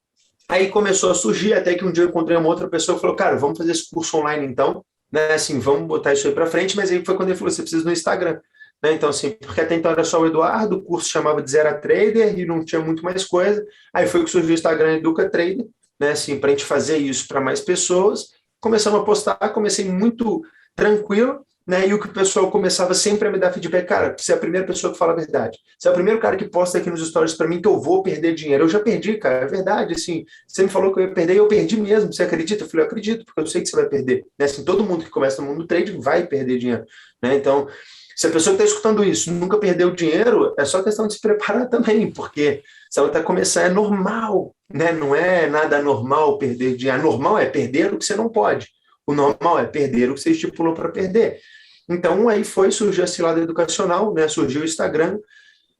aí começou a surgir, até que um dia eu encontrei uma outra pessoa que falou, cara, vamos fazer esse curso online então, né, assim, vamos botar isso aí para frente, mas aí foi quando ele falou, você precisa no Instagram. Né, então, assim, porque até então era só o Eduardo, o curso chamava de Zero a Trader e não tinha muito mais coisa, aí foi que surgiu o Instagram Educa Trader, né, assim, para a gente fazer isso para mais pessoas. Começamos a postar, comecei muito tranquilo, né? E o que o pessoal começava sempre a me dar feedback, cara, você é a primeira pessoa que fala a verdade. Você é o primeiro cara que posta aqui nos stories para mim que eu vou perder dinheiro. Eu já perdi, cara, é verdade, assim, você me falou que eu ia perder e eu perdi mesmo. Você acredita? Eu falei, eu acredito, porque eu sei que você vai perder. Né? Assim, todo mundo que começa no mundo do trade vai perder dinheiro. Né? Então, se a pessoa que está escutando isso nunca perdeu dinheiro, é só questão de se preparar também, porque se ela está começando, é normal, né? Não é nada normal perder dinheiro. Normal é perder o que você não pode. O normal é perder o que você estipulou para perder. Então, aí surgiu esse lado educacional, né? Surgiu o Instagram,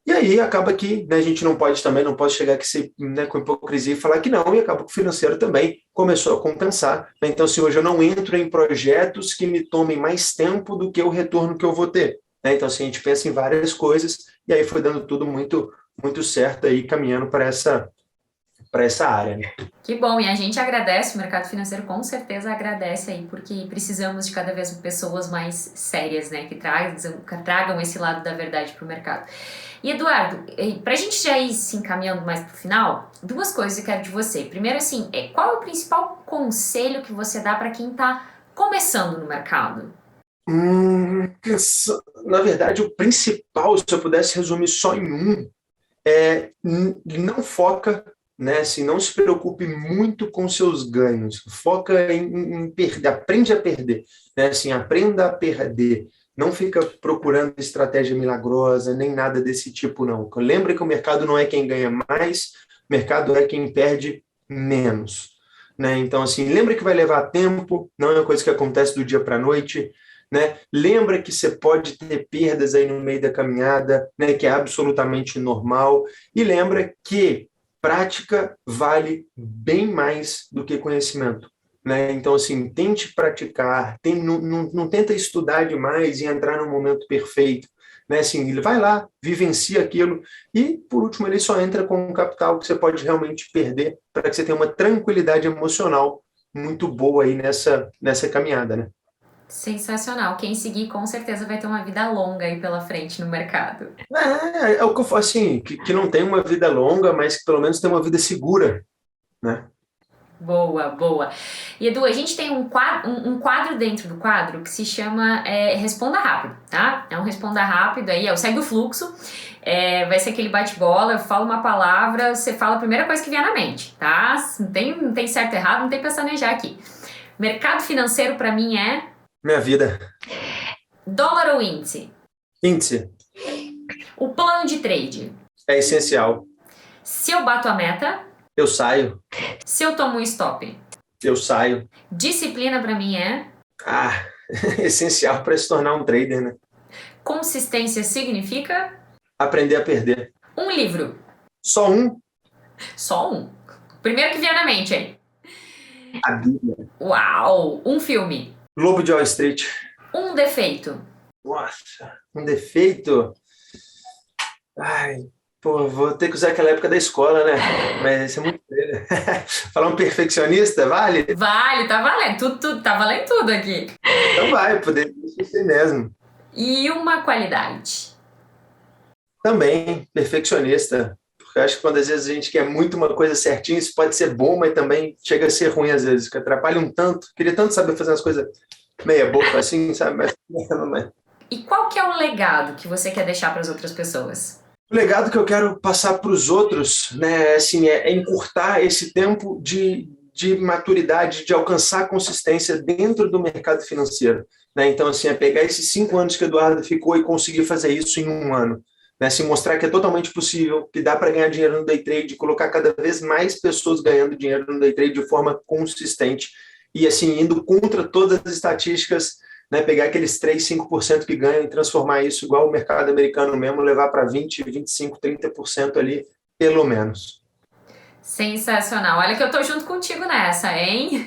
E aí acaba que, né, a gente não pode chegar aqui, né, com hipocrisia e falar que não, e acaba que o financeiro também começou a compensar. Né? Então, se hoje eu não entro em projetos que me tomem mais tempo do que o retorno que eu vou ter. Né? Então, assim, a gente pensa em várias coisas, e aí foi dando tudo muito, muito certo aí, caminhando para essa área. Né? Que bom, e a gente agradece, o mercado financeiro com certeza agradece aí, porque precisamos de cada vez pessoas mais sérias, né, que tragam esse lado da verdade para o mercado. E Eduardo, para a gente já ir se encaminhando mais para o final, duas coisas eu quero de você. Primeiro, assim, qual é o principal conselho que você dá para quem está começando no mercado? Na verdade, o principal, se eu pudesse resumir só em um, não foca, né, assim, não se preocupe muito com seus ganhos, foca em perder, aprende a perder, né, assim, aprenda a perder, não fica procurando estratégia milagrosa, nem nada desse tipo, não. Lembra que o mercado não é quem ganha mais, o mercado é quem perde menos. Né? Então, assim, lembra que vai levar tempo, não é uma coisa que acontece do dia para a noite, né? Lembra que você pode ter perdas aí no meio da caminhada, né? Que é absolutamente normal, e lembra que prática vale bem mais do que conhecimento. Né? Então, assim, tente praticar, não tenta estudar demais e entrar no momento perfeito. Né? Assim, ele vai lá, vivencia aquilo e, por último, ele só entra com um capital que você pode realmente perder para que você tenha uma tranquilidade emocional muito boa aí nessa caminhada, né? Sensacional. Quem seguir com certeza vai ter uma vida longa aí pela frente no mercado. É o que eu falo, assim, que não tem uma vida longa, mas que pelo menos tem uma vida segura, né? Boa, boa. E Edu, a gente tem um quadro dentro do quadro que se chama Responda Rápido, tá? É um Responda Rápido aí, segue o fluxo, vai ser aquele bate-bola, eu falo uma palavra, você fala a primeira coisa que vier na mente, tá? Não tem certo e errado, não tem pra planejar aqui. Mercado financeiro pra mim é... Minha vida. Dólar ou índice? Índice. O plano de trade? É essencial. Se eu bato a meta? Eu saio. Se eu tomo um stop? Eu saio. Disciplina pra mim é... essencial para se tornar um trader, né? Consistência significa... Aprender a perder. Um livro? Só um? Só um. Primeiro que vier na mente aí. A Bíblia. Uau! Um filme? Lobo de Wall Street. Um defeito? Nossa, um defeito? Vou ter que usar aquela época da escola, né? Mas isso é muito... Falar um perfeccionista, vale? Vale, tá valendo. Tá valendo tudo aqui. Então vai, poder ser mesmo. E uma qualidade? Também, perfeccionista. Porque eu acho que quando às vezes a gente quer muito uma coisa certinha, isso pode ser bom, mas também chega a ser ruim às vezes, que atrapalha um tanto. Queria tanto saber fazer as coisas meia boca assim, sabe? Mas não é. E qual que é o legado que você quer deixar para as outras pessoas? O legado que eu quero passar para os outros, né, assim, é encurtar esse tempo de maturidade, de alcançar consistência dentro do mercado financeiro. Né? Então, assim, é pegar esses 5 anos que o Eduardo ficou e conseguir fazer isso em 1 ano. Né? Se mostrar que é totalmente possível, que dá para ganhar dinheiro no day trade, colocar cada vez mais pessoas ganhando dinheiro no day trade de forma consistente e, assim, indo contra todas as estatísticas, né, pegar aqueles 3, 5% que ganham e transformar isso igual o mercado americano mesmo, levar para 20, 25, 30% ali, pelo menos. Sensacional. Olha que eu tô junto contigo nessa, hein?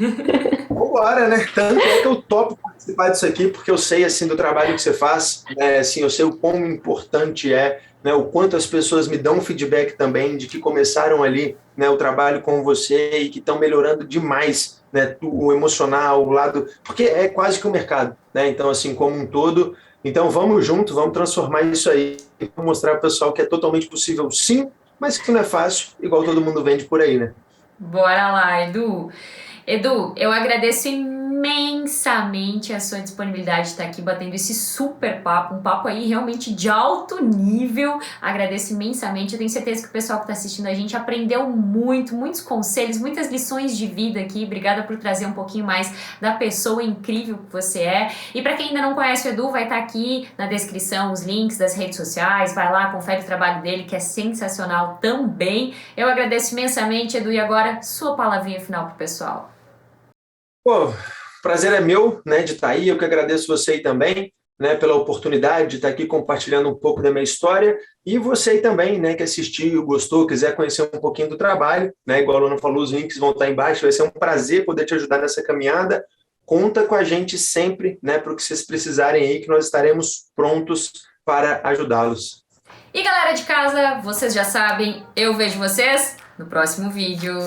Vambora, né? Tanto é que eu topo participar disso aqui, porque eu sei, assim, do trabalho que você faz, né? Assim, eu sei o quão importante é, né? O quanto as pessoas me dão feedback também de que começaram ali, né, o trabalho com você e que estão melhorando demais, né, o emocional, o lado... Porque é quase que o mercado, né? Então, assim, como um todo... Então, vamos junto, vamos transformar isso aí e mostrar para o pessoal que é totalmente possível, sim, mas que não é fácil, igual todo mundo vende por aí, né? Bora lá, Edu. Edu, eu agradeço imensamente a sua disponibilidade de estar aqui batendo esse super papo, um papo aí realmente de alto nível. Agradeço imensamente, eu tenho certeza que o pessoal que está assistindo a gente aprendeu muito, muitos conselhos, muitas lições de vida aqui. Obrigada por trazer um pouquinho mais da pessoa incrível que você é. E para quem ainda não conhece o Edu, vai estar aqui na descrição os links das redes sociais, vai lá, confere o trabalho dele, que é sensacional também. Eu agradeço imensamente, Edu, e agora sua palavrinha final pro pessoal. Pô, prazer é meu, né, de estar aí. Eu que agradeço você aí também, né, pela oportunidade de estar aqui compartilhando um pouco da minha história. E você também, né, que assistiu, gostou, quiser conhecer um pouquinho do trabalho, né, igual a Luana falou, os links vão estar embaixo, vai ser um prazer poder te ajudar nessa caminhada. Conta com a gente sempre, né, para o que vocês precisarem aí, que nós estaremos prontos para ajudá-los. E galera de casa, vocês já sabem, eu vejo vocês no próximo vídeo.